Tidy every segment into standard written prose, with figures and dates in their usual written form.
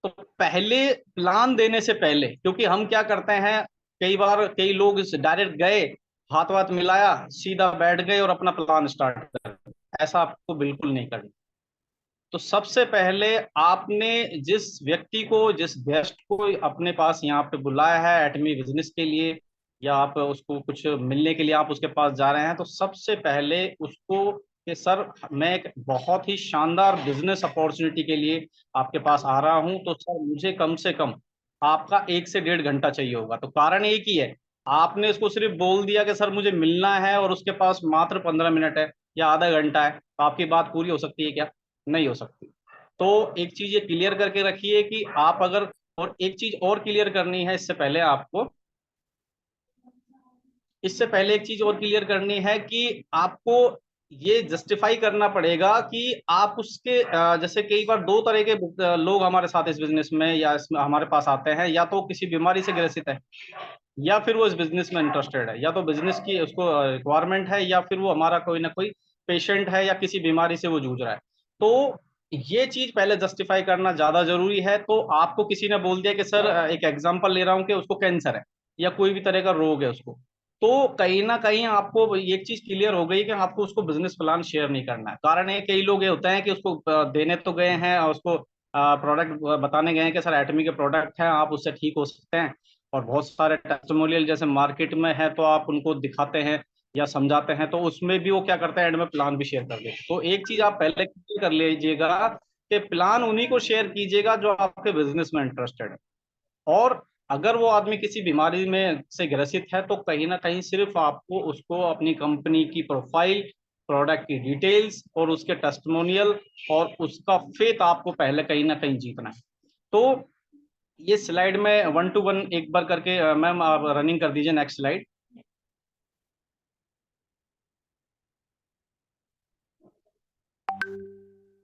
तो पहले प्लान देने से पहले, क्योंकि हम क्या करते हैं, कई बार कई लोग डायरेक्ट गए, हाथ वाथ मिलाया, सीधा बैठ गए और अपना प्लान स्टार्ट कर दिया। ऐसा आपको बिल्कुल नहीं करना। तो सबसे पहले आपने जिस व्यक्ति को, जिस गेस्ट को अपने पास यहाँ पे बुलाया है एटमी बिजनेस के लिए, या आप उसको कुछ मिलने के लिए आप उसके पास जा रहे हैं, तो सबसे पहले उसको कि सर, मैं एक बहुत ही शानदार बिजनेस अपॉर्चुनिटी के लिए आपके पास आ रहा हूं, तो सर मुझे कम से कम आपका 1 से 1.5 घंटा चाहिए होगा। तो कारण एक ही है, आपने उसको सिर्फ बोल दिया कि सर मुझे मिलना है और उसके पास मात्र 15 मिनट है या आधा घंटा है, तो आपकी बात पूरी हो सकती है क्या? नहीं हो सकती। तो एक चीज ये क्लियर करके रखिए कि आप अगर, और एक चीज और क्लियर करनी है इससे पहले आपको, इससे पहले एक चीज और क्लियर करनी है कि आपको ये जस्टिफाई करना पड़ेगा कि आप उसके जैसे कई बार दो तरह के लोग हमारे साथ इस बिजनेस में या इसमें हमारे पास आते हैं, या तो किसी बीमारी से ग्रसित है, या फिर वो इस बिजनेस में इंटरेस्टेड है, या तो बिजनेस की उसको रिक्वायरमेंट है, या फिर वो हमारा कोई ना कोई पेशेंट है या किसी बीमारी से वो जूझ रहा है। तो ये चीज पहले जस्टिफाई करना ज्यादा जरूरी है। तो आपको किसी ने बोल दिया कि सर, एक एग्जांपल ले रहा हूँ कि उसको कैंसर है या कोई भी तरह का रोग है उसको, तो कहीं ना कहीं आपको एक चीज क्लियर हो गई कि आपको उसको बिजनेस प्लान शेयर नहीं करना है। कारण है, कई लोग ये होते हैं कि उसको देने तो गए हैं और उसको प्रोडक्ट बताने गए हैं कि सर एटमी के प्रोडक्ट हैं, आप उससे ठीक हो सकते हैं, और बहुत सारे टेस्टिमोनियल जैसे मार्केट में है तो आप उनको दिखाते हैं या समझाते हैं, तो उसमें भी वो क्या करते हैं, एंड में प्लान भी शेयर कर देते हैं। तो एक चीज आप पहले क्लियर कर लीजिएगा कि प्लान उन्हीं को शेयर कीजिएगा जो आपके बिजनेस में इंटरेस्टेड है। और अगर वो आदमी किसी बीमारी में से ग्रसित है, तो कहीं ना कहीं सिर्फ आपको उसको अपनी कंपनी की प्रोफाइल, प्रोडक्ट की डिटेल्स और उसके टेस्टिमोनियल और उसका फेथ आपको पहले कहीं ना कहीं जीतना है। तो ये स्लाइड में 1 to 1 एक बार करके मैम आप रनिंग कर दीजिए नेक्स्ट स्लाइड।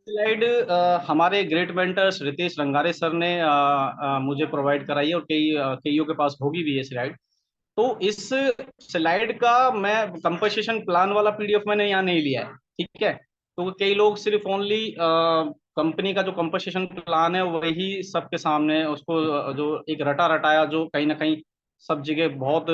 स्लाइड हमारे great mentors Ritesh Rangare sir ने मुझे प्रोवाइड कराई है, और कईयों के पास होगी भी ये स्लाइड। तो इस स्लाइड का मैं कंपनसेशन प्लान वाला पीडीएफ मैंने यहाँ नहीं लिया है, ठीक है। तो कई लोग सिर्फ ओनली कंपनी का जो कंपनसेशन प्लान है वही सबके सामने उसको जो एक रटा रटाया, जो कहीं ना कहीं सब जगह बहुत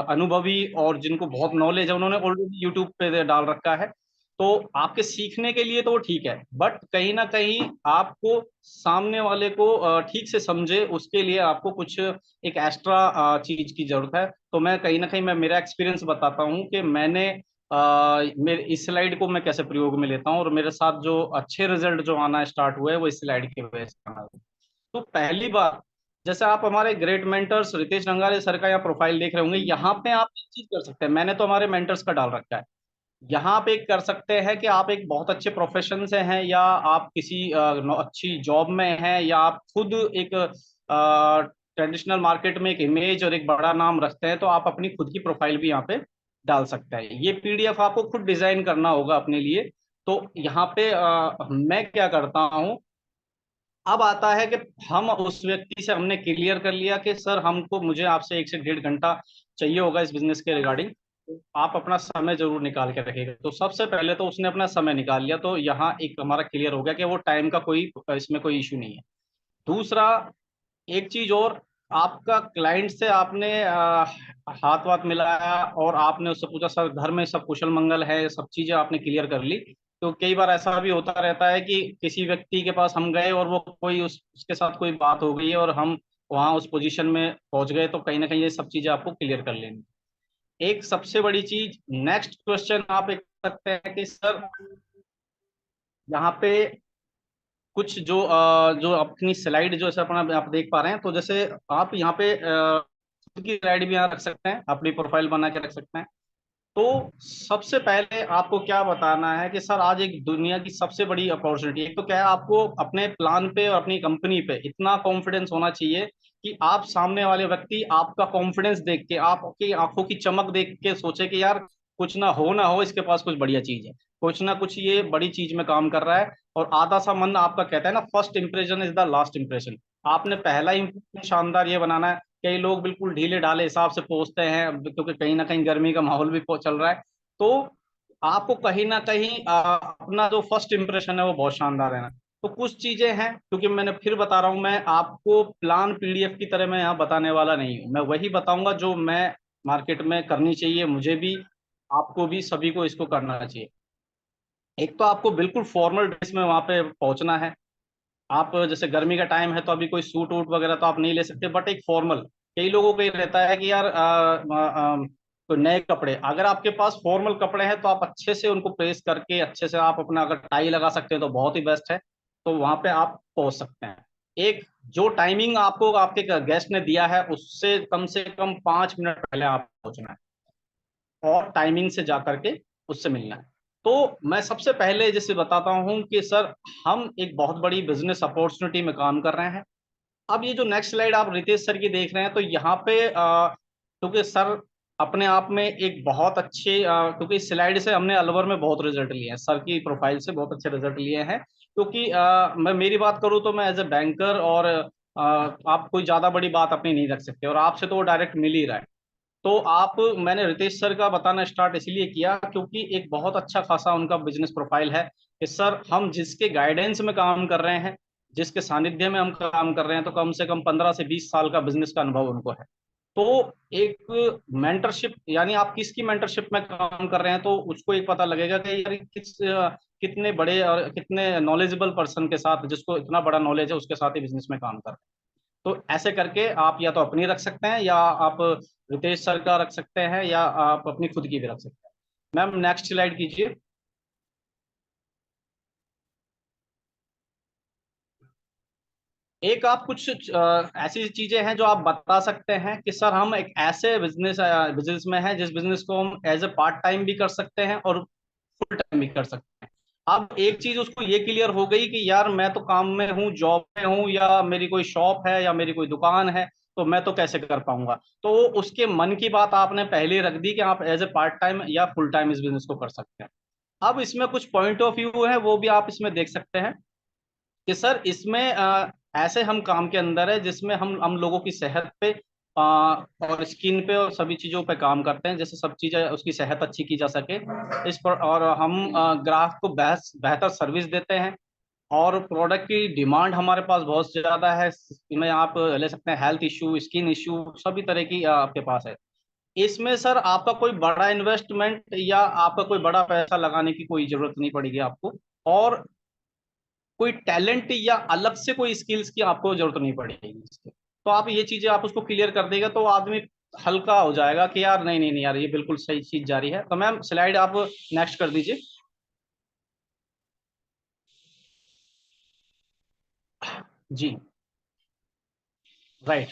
अनुभवी और जिनको बहुत नॉलेज है उन्होंने ऑलरेडी यूट्यूब पे डाल रखा है। तो आपके सीखने के लिए तो वो ठीक है, बट कहीं ना कहीं आपको सामने वाले को ठीक से समझे उसके लिए आपको कुछ एक एक्स्ट्रा चीज की जरूरत है। तो मैं कहीं ना कहीं मैं मेरा एक्सपीरियंस बताता हूँ कि मैंने मेरे इस स्लाइड को मैं कैसे प्रयोग में लेता हूँ, और मेरे साथ जो अच्छे रिजल्ट जो आना स्टार्ट हुए वो इस स्लाइड की वजह से आना हुआ। तो पहली बात, जैसे आप हमारे great mentors Ritesh Rangare sir का यहाँ प्रोफाइल देख रहे होंगे, यहाँ पे आप एक चीज कर सकते हैं, मैंने तो हमारे मेंटर्स का डाल रखा है। यहाँ पे कर सकते हैं कि आप एक बहुत अच्छे प्रोफेशन से हैं, या आप किसी अच्छी जॉब में हैं, या आप खुद एक ट्रेडिशनल मार्केट में एक इमेज और एक बड़ा नाम रखते हैं, तो आप अपनी खुद की प्रोफाइल भी यहाँ पे डाल सकते हैं। ये पीडीएफ आपको खुद डिजाइन करना होगा अपने लिए। तो यहाँ पे मैं क्या करता हूँ, अब आता है कि हम उस व्यक्ति से हमने क्लियर कर लिया कि सर हमको, मुझे आपसे 1 से 1.5 घंटा चाहिए होगा इस बिजनेस के रिगार्डिंग, तो आप अपना समय जरूर निकाल के रखिएगा। तो सबसे पहले तो उसने अपना समय निकाल लिया, तो यहाँ एक हमारा क्लियर हो गया कि वो टाइम का कोई इसमें कोई इशू नहीं है। दूसरा, एक चीज और, आपका क्लाइंट से आपने हाथ वाथ मिलाया और आपने उससे पूछा सर घर में सब कुशल मंगल है, सब चीजें आपने क्लियर कर ली। तो कई बार ऐसा भी होता रहता है कि किसी व्यक्ति के पास हम गए और वो कोई उसके साथ कोई बात हो गई है और हम वहां उस पोजीशन में पहुंच गए, तो कहीं ना कहीं ये सब चीजें आपको क्लियर कर लेनी। एक सबसे बड़ी चीज, नेक्स्ट क्वेश्चन आप एक सकते हैं कि सर यहाँ पे कुछ जो अपनी स्लाइड जो ऐसा अपना आप देख पा रहे हैं, तो जैसे आप यहाँ पे खुद की स्लाइड भी यहाँ रख सकते हैं, अपनी प्रोफाइल बना के रख सकते हैं। तो सबसे पहले आपको क्या बताना है कि सर आज एक दुनिया की सबसे बड़ी अपॉर्चुनिटी, एक तो क्या है, आपको अपने प्लान पे और अपनी कंपनी पे इतना कॉन्फिडेंस होना चाहिए कि आप सामने वाले व्यक्ति आपका कॉन्फिडेंस देख के, आपकी आंखों की चमक देख के सोचे कि यार कुछ ना हो इसके पास कुछ बढ़िया चीज है, कुछ ना कुछ ये बड़ी चीज में काम कर रहा है। और आधा सा मन आपका कहता है ना, first impression is the last impression. आपने पहला इंप्रेशन शानदार ये बनाना है। कई लोग बिल्कुल ढीले ढाले हिसाब से पहुंचते हैं, क्योंकि कहीं ना कहीं गर्मी का माहौल भी चल रहा है। तो आपको कहीं ना कहीं अपना जो फर्स्ट इंप्रेशन है वो बहुत शानदार है ना। तो कुछ चीजें हैं, क्योंकि मैंने फिर बता रहा हूँ, मैं आपको प्लान पीडीएफ की तरह मैं यहाँ बताने वाला नहीं हूँ। मैं वही बताऊंगा जो मैं मार्केट में करनी चाहिए, मुझे भी, आपको भी, सभी को इसको करना चाहिए। एक तो आपको बिल्कुल फॉर्मल ड्रेस में वहां पे पहुंचना है। आप जैसे गर्मी का टाइम है तो अभी कोई सूट वूट वगैरह तो आप नहीं ले सकते, बट एक फॉर्मल, कई लोगों को ये रहता है कि यार तो नए कपड़े, अगर आपके पास फॉर्मल कपड़े हैं तो आप अच्छे से उनको प्रेस करके अच्छे से आप अपना अगर टाई लगा सकते हैं तो बहुत ही बेस्ट है। तो वहां पे आप पहुंच सकते हैं। एक जो टाइमिंग आपको आपके गेस्ट ने दिया है उससे कम 5 मिनट पहले आप पहुंचना है, और टाइमिंग से जा करके उससे मिलना है। तो मैं सबसे पहले जैसे बताता हूँ कि सर, हम एक बहुत बड़ी बिजनेस अपॉर्चुनिटी में काम कर रहे हैं। अब ये जो नेक्स्ट स्लाइड आप रितेश सर की देख रहे हैं, तो यहाँ पे क्योंकि सर अपने आप में एक बहुत अच्छे क्योंकि इस स्लाइड से हमने अलवर में बहुत रिजल्ट लिए हैं, सर की प्रोफाइल से बहुत अच्छे रिजल्ट लिए हैं। क्योंकि मैं मेरी बात करूँ तो मैं एज ए बैंकर, और आप कोई ज्यादा बड़ी बात अपनी नहीं रख सकते, और आपसे तो वो डायरेक्ट मिल ही रहा है। तो आप, मैंने रितेश सर का बताना स्टार्ट इसलिए किया क्योंकि एक बहुत अच्छा खासा उनका बिजनेस प्रोफाइल है कि सर, हम जिसके गाइडेंस में काम कर रहे हैं, जिसके सानिध्य में हम काम कर रहे हैं, तो कम से कम 15 से 20 साल का बिजनेस का अनुभव उनको है। तो एक मेंटरशिप, यानी आप किसकी मेंटरशिप में काम कर रहे हैं, तो उसको एक पता लगेगा कि यार कितने बड़े और कितने नॉलेजेबल पर्सन के साथ, जिसको इतना बड़ा नॉलेज है, उसके साथ ही बिजनेस में काम कर रहे हैं। तो ऐसे करके आप या तो अपनी रख सकते हैं, या आप रितेश सर का रख सकते हैं, या आप अपनी खुद की भी रख सकते हैं। मैम नेक्स्ट स्लाइड कीजिए। एक आप कुछ ऐसी चीजें हैं जो आप बता सकते हैं कि सर, हम एक ऐसे बिजनेस बिजनेस में हैं जिस बिजनेस को हम एज ए पार्ट टाइम भी कर सकते हैं और फुल टाइम भी कर सकते हैं। अब एक चीज उसको ये क्लियर हो गई कि यार मैं तो काम में हूँ, जॉब में हूँ, या मेरी कोई शॉप है, या मेरी कोई दुकान है, तो मैं तो कैसे कर पाऊंगा। तो उसके मन की बात आपने पहले ही रख दी कि आप एज ए पार्ट टाइम या फुल टाइम इस बिजनेस को कर सकते हैं। अब इसमें कुछ पॉइंट ऑफ व्यू है, वो भी आप इसमें देख सकते हैं कि सर, इसमें ऐसे हम काम के अंदर है जिसमें हम लोगों की सेहत पे और स्किन पे और सभी चीजों पे काम करते हैं, जैसे सब चीजें उसकी सेहत अच्छी की जा सके इस पर, और हम ग्राहक को बेहतर सर्विस देते हैं। और प्रोडक्ट की डिमांड हमारे पास बहुत ज्यादा है, इसमें आप ले सकते हैं हेल्थ इशू, स्किन इशू, सभी तरह की आपके पास है। इसमें सर आपका कोई बड़ा इन्वेस्टमेंट या आपका कोई बड़ा पैसा लगाने की कोई जरूरत नहीं पड़ेगी आपको, और कोई टैलेंट या अलग से कोई स्किल्स की आपको जरूरत नहीं पड़ेगी इसके। तो आप ये चीजें आप उसको क्लियर कर देगा तो आदमी हल्का हो जाएगा कि यार नहीं नहीं नहीं यार, ये बिल्कुल सही चीज जा रही है। तो मैम स्लाइड आप नेक्स्ट कर दीजिए। जी, राइट।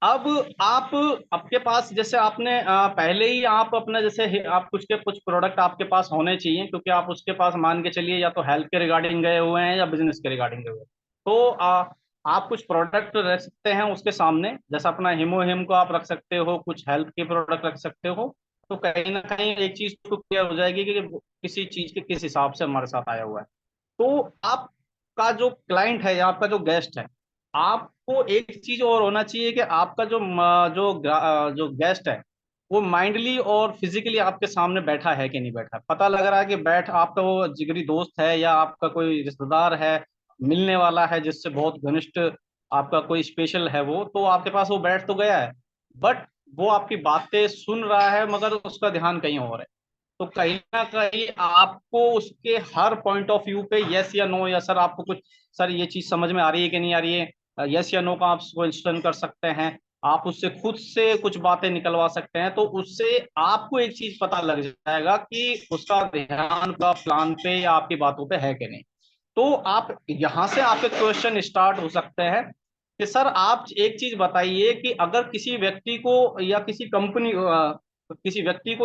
अब आप, आपके पास जैसे आपने पहले ही आप अपना जैसे आप कुछ के कुछ प्रोडक्ट आपके पास होने चाहिए, क्योंकि आप उसके पास मान के चलिए या तो हेल्थ के रिगार्डिंग गए हुए हैं या बिजनेस के रिगार्डिंग गए हुए हैं। तो आप कुछ प्रोडक्ट रख सकते हैं उसके सामने, जैसे अपना हिमो हिम को आप रख सकते हो, कुछ हेल्थ के प्रोडक्ट रख सकते हो। तो कहीं ना कहीं एक चीज तो क्लियर हो जाएगी कि किसी चीज के किस हिसाब से हमारे साथ आया हुआ है। तो आपका जो क्लाइंट है या आपका जो गेस्ट है, आपको एक चीज और होना चाहिए कि आपका जो गेस्ट है, वो माइंडली और फिजिकली आपके सामने बैठा है कि नहीं बैठा। पता लग रहा है कि बैठ आपका वो जिगरी दोस्त है, या आपका कोई रिश्तेदार है, मिलने वाला है, जिससे बहुत घनिष्ठ आपका कोई स्पेशल है, वो तो आपके पास वो बैठ तो गया है, बट वो आपकी बातें सुन रहा है मगर उसका ध्यान कहीं और है। तो कहीं ना कहीं आपको उसके हर पॉइंट ऑफ व्यू पे यस या नो, या सर आपको कुछ, सर ये चीज समझ में आ रही है कि नहीं आ रही है, यस या नो का आप क्वेश्चन कर सकते हैं। आप उससे खुद से कुछ बातें निकलवा सकते हैं, तो उससे आपको एक चीज पता लग जाएगा कि उसका ध्यान का प्लान पे या आपकी बातों पे है कि नहीं। तो आप यहां से आपके क्वेश्चन स्टार्ट हो सकते हैं कि सर, आप एक चीज बताइए कि अगर किसी व्यक्ति को या किसी व्यक्ति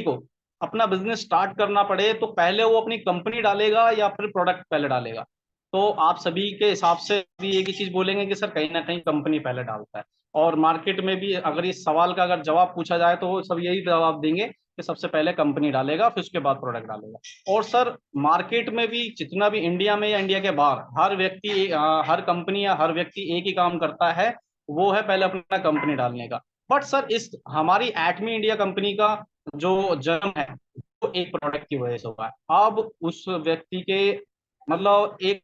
को अपना बिजनेस स्टार्ट करना पड़े, तो पहले वो अपनी कंपनी डालेगा या फिर प्रोडक्ट पहले डालेगा। तो आप सभी के हिसाब से भी एक ही चीज बोलेंगे कि सर कहीं ना कहीं कंपनी पहले डालता है। और मार्केट में भी अगर इस सवाल का अगर जवाब पूछा जाए तो वो सब यही जवाब देंगे कि सबसे पहले कंपनी डालेगा, फिर उसके बाद प्रोडक्ट डालेगा। और सर, मार्केट में भी जितना भी इंडिया में या इंडिया के बाहर, हर कंपनी या हर व्यक्ति एक ही काम करता है, वो है पहले अपना कंपनी डालने का। बट सर, इस हमारी एटमी इंडिया कंपनी का जो जन्म है, वो एक प्रोडक्ट की वजह से हुआ है। अब उस व्यक्ति के मतलब एक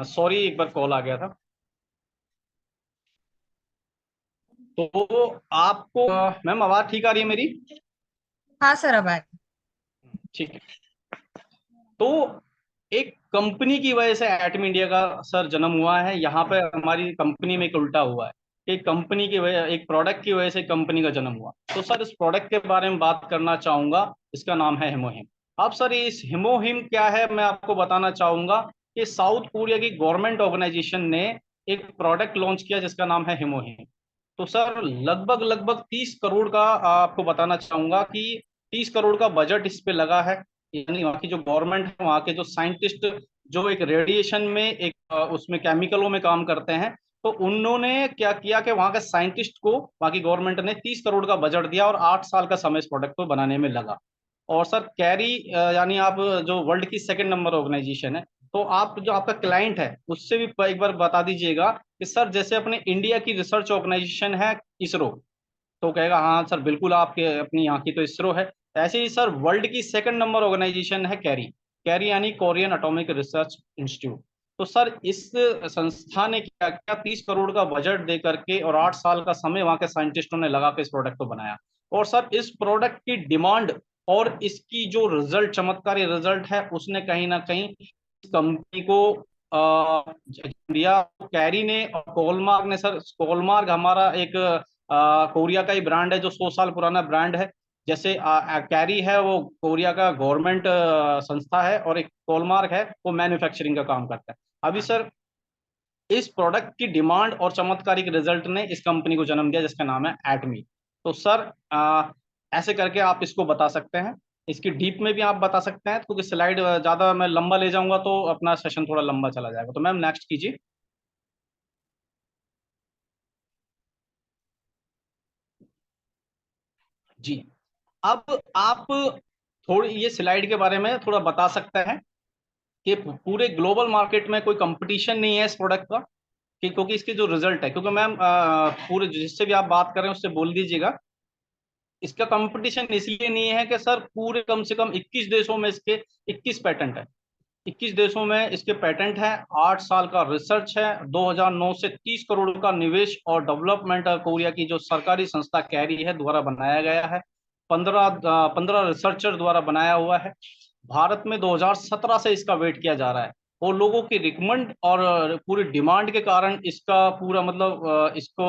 सॉरी, एक बार कॉल आ गया था। तो आपको मैम आवाज ठीक आ रही है मेरी? हाँ सर, अब आए। ठीक है। तो एक कंपनी की वजह से एटम इंडिया का सर जन्म हुआ है। यहाँ पे हमारी कंपनी में एक उल्टा हुआ है कि कंपनी की वजह, एक प्रोडक्ट की वजह से कंपनी का जन्म हुआ। तो सर इस प्रोडक्ट के बारे में बात करना चाहूंगा। इसका नाम है हिमोहिम। अब सर इस हिमोहिम क्या है, मैं आपको बताना चाहूंगा कि साउथ कोरिया की गवर्नमेंट ऑर्गेनाइजेशन ने एक प्रोडक्ट लॉन्च किया जिसका नाम है हिमोहिम। तो सर लगभग लगभग 30 करोड़ का आपको बताना चाहूंगा कि 30 करोड़ का बजट इस पे लगा है। यानी वहाँ की जो गवर्नमेंट है, वहाँ के जो साइंटिस्ट जो एक रेडिएशन में एक उसमें केमिकलों में काम करते हैं, तो उन्होंने क्या किया कि वहाँ के साइंटिस्ट को वहाँ की गवर्नमेंट ने 30 करोड़ का बजट दिया और 8 साल का समय इस प्रोडक्ट को बनाने में लगा। और सर कैरी यानी आप जो वर्ल्ड की सेकंड नंबर ऑर्गेनाइजेशन है, तो आप जो आपका क्लाइंट है उससे भी एक बार बता दीजिएगा कि सर जैसे अपने इंडिया की रिसर्च ऑर्गेनाइजेशन है इसरो, तो कहेगा हाँ सर बिल्कुल आपके अपनी यहाँ की तो इसरो है। ऐसे ही सर वर्ल्ड की सेकंड नंबर ऑर्गेनाइजेशन है कैरी। कैरी यानी कोरियन एटॉमिक रिसर्च इंस्टीट्यूट। तो सर इस संस्था ने क्या क्या 30 करोड़ का बजट दे करके और 8 साल का समय वहां के साइंटिस्टों ने लगा के इस प्रोडक्ट को बनाया। और सर इस प्रोडक्ट की डिमांड और इसकी जो रिजल्ट, चमत्कारी रिजल्ट है, उसने कहीं ना कहीं कंपनी को दिया। कैरी ने और कोलमार्क ने, सर कोलमार्क हमारा एक कोरिया का ही ब्रांड है जो 100 साल पुराना ब्रांड है। जैसे कैरी है वो कोरिया का गवर्नमेंट संस्था है, और एक कोलमार्क है वो मैन्युफैक्चरिंग का काम करता है। अभी सर इस प्रोडक्ट की डिमांड और चमत्कारिक रिजल्ट ने इस कंपनी को जन्म दिया जिसका नाम है एटमी। तो सर ऐसे करके आप इसको बता सकते हैं। इसकी डीप में भी आप बता सकते हैं, क्योंकि स्लाइड ज्यादा मैं लंबा ले जाऊंगा तो अपना सेशन थोड़ा लंबा चला जाएगा। तो मैम नेक्स्ट कीजिए। जी। अब आप थोड़ी ये स्लाइड के बारे में थोड़ा बता सकते हैं कि पूरे ग्लोबल मार्केट में कोई कंपटीशन नहीं है इस प्रोडक्ट का, कि क्योंकि इसके जो रिजल्ट है, क्योंकि मैम पूरे जिससे भी आप बात कर रहे हैं उससे बोल दीजिएगा इसका कंपटीशन इसलिए नहीं है कि सर पूरे कम से कम 21 देशों में इसके 21 पैटेंट है। 21 देशों में इसके पैटेंट है। 8 साल का रिसर्च है। 2009 से 30 करोड़ का निवेश और डेवलपमेंट कोरिया की जो सरकारी संस्था कैरी है द्वारा बनाया गया है। 15 रिसर्चर द्वारा बनाया हुआ है। भारत में 2017 से इसका वेट किया जा रहा है, और लोगों की रिकमेंड और पूरी डिमांड के कारण इसका पूरा मतलब इसको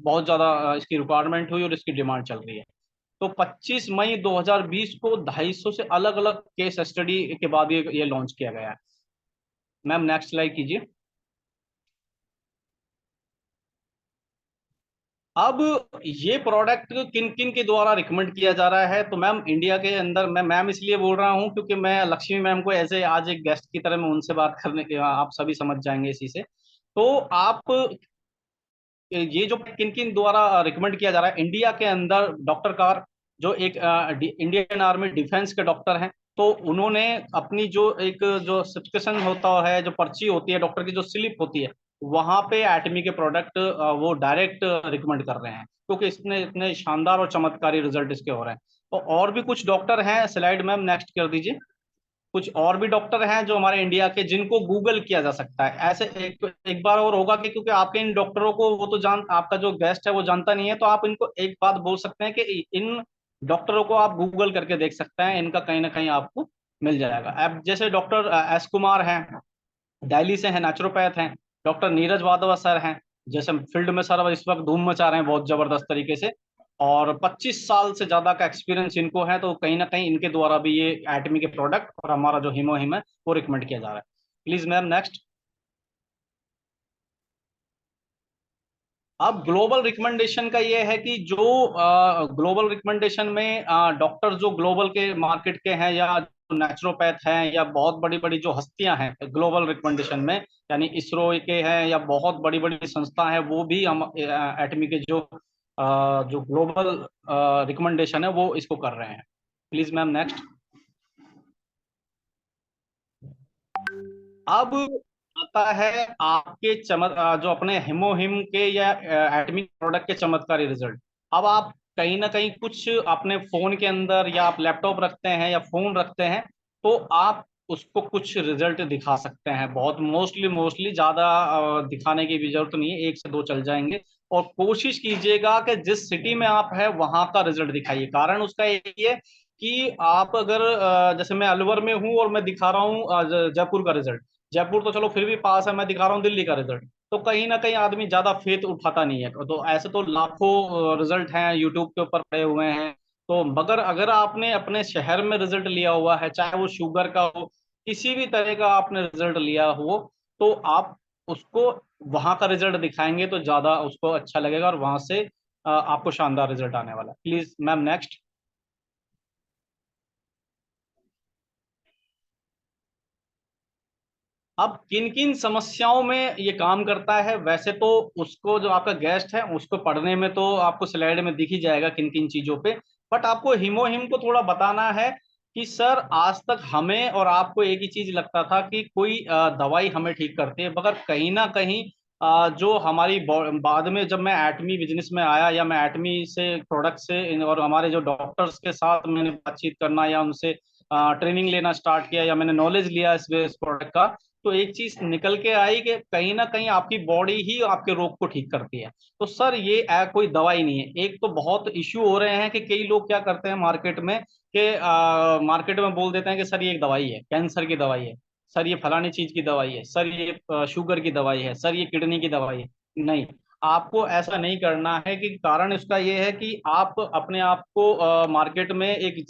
बहुत ज्यादा इसकी रिक्वायरमेंट हुई और इसकी डिमांड चल रही है। तो 25 मई 2020 को 250 से अलग अलग केस स्टडी के बाद ये लॉन्च किया गया है। मैम नेक्स्ट स्लाइड कीजिए। अब ये प्रोडक्ट किन किन के द्वारा रिकमेंड किया जा रहा है, तो मैम इंडिया के अंदर मैं मैम इसलिए बोल रहा हूँ क्योंकि मैं लक्ष्मी मैम को ऐसे आज एक गेस्ट की तरह मैं उनसे बात करने के, आप सभी समझ जाएंगे इसी से। तो आप ये जो किन किन द्वारा रिकमेंड किया जा रहा है इंडिया के अंदर, डॉक्टर कार जो एक इंडियन आर्मी डिफेंस के डॉक्टर हैं, तो उन्होंने अपनी जो एक जो सब्सक्रिप्शन होता है, जो पर्ची होती है डॉक्टर की, जो स्लिप होती है, वहां पे एटमी के प्रोडक्ट वो डायरेक्ट रिकमेंड कर रहे हैं, क्योंकि इसने इतने शानदार और चमत्कारी रिजल्ट इसके हो रहे हैं। तो और भी कुछ डॉक्टर हैं, स्लाइड मैम नेक्स्ट कर दीजिए। कुछ और भी डॉक्टर हैं जो हमारे इंडिया के, जिनको गूगल किया जा सकता है। ऐसे एक बार और होगा कि क्योंकि आपके इन डॉक्टरों को वो तो जान, आपका जो गेस्ट है वो जानता नहीं है, तो आप इनको एक बात बोल सकते हैं कि इन डॉक्टरों को आप गूगल करके देख सकते हैं, इनका कहीं ना कहीं आपको मिल जाएगा। अब जैसे डॉक्टर एस कुमार हैं, दिल्ली से हैं, नेचुरोपैथ हैं। डॉक्टर नीरज वाधवा सर हैं, जैसे फील्ड में सर इस वक्त धूम मचा रहे हैं बहुत जबरदस्त तरीके से, और 25 साल से ज्यादा का एक्सपीरियंस इनको है। तो कहीं ना कहीं इनके द्वारा भी ये एटमी के प्रोडक्ट और हमारा जो हिमोहिम है वो रिकमेंड किया जा रहा है। Please ma'am next. अब ग्लोबल रिकमेंडेशन का ये है कि जो ग्लोबल रिकमेंडेशन में डॉक्टर जो ग्लोबल के मार्केट के हैं, या नेचुरोपैथ हैं, या बहुत बड़ी बड़ी जो हस्तियां हैं ग्लोबल रिकमेंडेशन में, यानी इसरो के हैं या बहुत बड़ी बड़ी संस्था है, वो भी हम एटमी के जो ग्लोबल रिकमेंडेशन है वो इसको कर रहे हैं। Please ma'am next. अब लगता है आपके जो अपने हिमोहिम के या एटमी प्रोडक्ट के चमत्कारी रिजल्ट। अब आप कहीं ना कहीं कुछ अपने फोन के अंदर या आप लैपटॉप रखते हैं या फोन रखते हैं, तो आप उसको कुछ रिजल्ट दिखा सकते हैं। बहुत मोस्टली मोस्टली ज्यादा दिखाने की भी जरूरत नहीं है, एक से दो चल जाएंगे। और कोशिश कीजिएगा कि जिस सिटी में आप है वहां का रिजल्ट दिखाइए। कारण उसका यही है कि आप अगर जैसे मैं अलवर में हूँ और मैं दिखा रहा हूँ जयपुर का रिजल्ट, जयपुर तो चलो फिर भी पास है, मैं दिखा रहा हूँ दिल्ली का रिजल्ट, तो कहीं ना कहीं आदमी ज्यादा फेथ उठाता नहीं है। तो ऐसे तो लाखों रिजल्ट हैं यूट्यूब के ऊपर पड़े हुए हैं। तो मगर अगर आपने अपने शहर में रिजल्ट लिया हुआ है, चाहे वो शुगर का हो, किसी भी तरह का आपने रिजल्ट लिया हो, तो आप उसको वहां का रिजल्ट दिखाएंगे तो ज्यादा उसको अच्छा लगेगा और वहां से आपको शानदार रिजल्ट आने वाला है। Please ma'am next. अब किन किन समस्याओं में ये काम करता है, वैसे तो उसको जो आपका गेस्ट है उसको पढ़ने में तो आपको स्लाइड में दिख ही जाएगा किन किन चीजों पे। बट आपको हिमोहिम को थोड़ा बताना है कि सर आज तक हमें और आपको एक ही चीज लगता था कि कोई दवाई हमें ठीक करती है, मगर कहीं ना कहीं जो हमारी बाद में जब मैं एटमी बिजनेस में आया या मैं एटमी से प्रोडक्ट से और हमारे जो डॉक्टर्स के साथ मैंने बातचीत करना या उनसे ट्रेनिंग लेना स्टार्ट किया या मैंने नॉलेज लिया इस प्रोडक्ट का, तो एक चीज निकल के आई कि कहीं ना कहीं आपकी बॉडी ही आपके रोग को ठीक करती है। तो सर ये कोई दवाई नहीं है। एक तो बहुत इश्यू हो रहे हैं कि कई लोग क्या करते हैं मार्केट में कि मार्केट में बोल देते हैं कि सर ये एक दवाई है, कैंसर की दवाई है, सर ये फलानी चीज की दवाई है, सर ये शुगर की दवाई है, सर ये किडनी की दवाई है। नहीं, आपको ऐसा नहीं करना है। कि कारण इसका ये है कि आप अपने आप को मार्केट में एक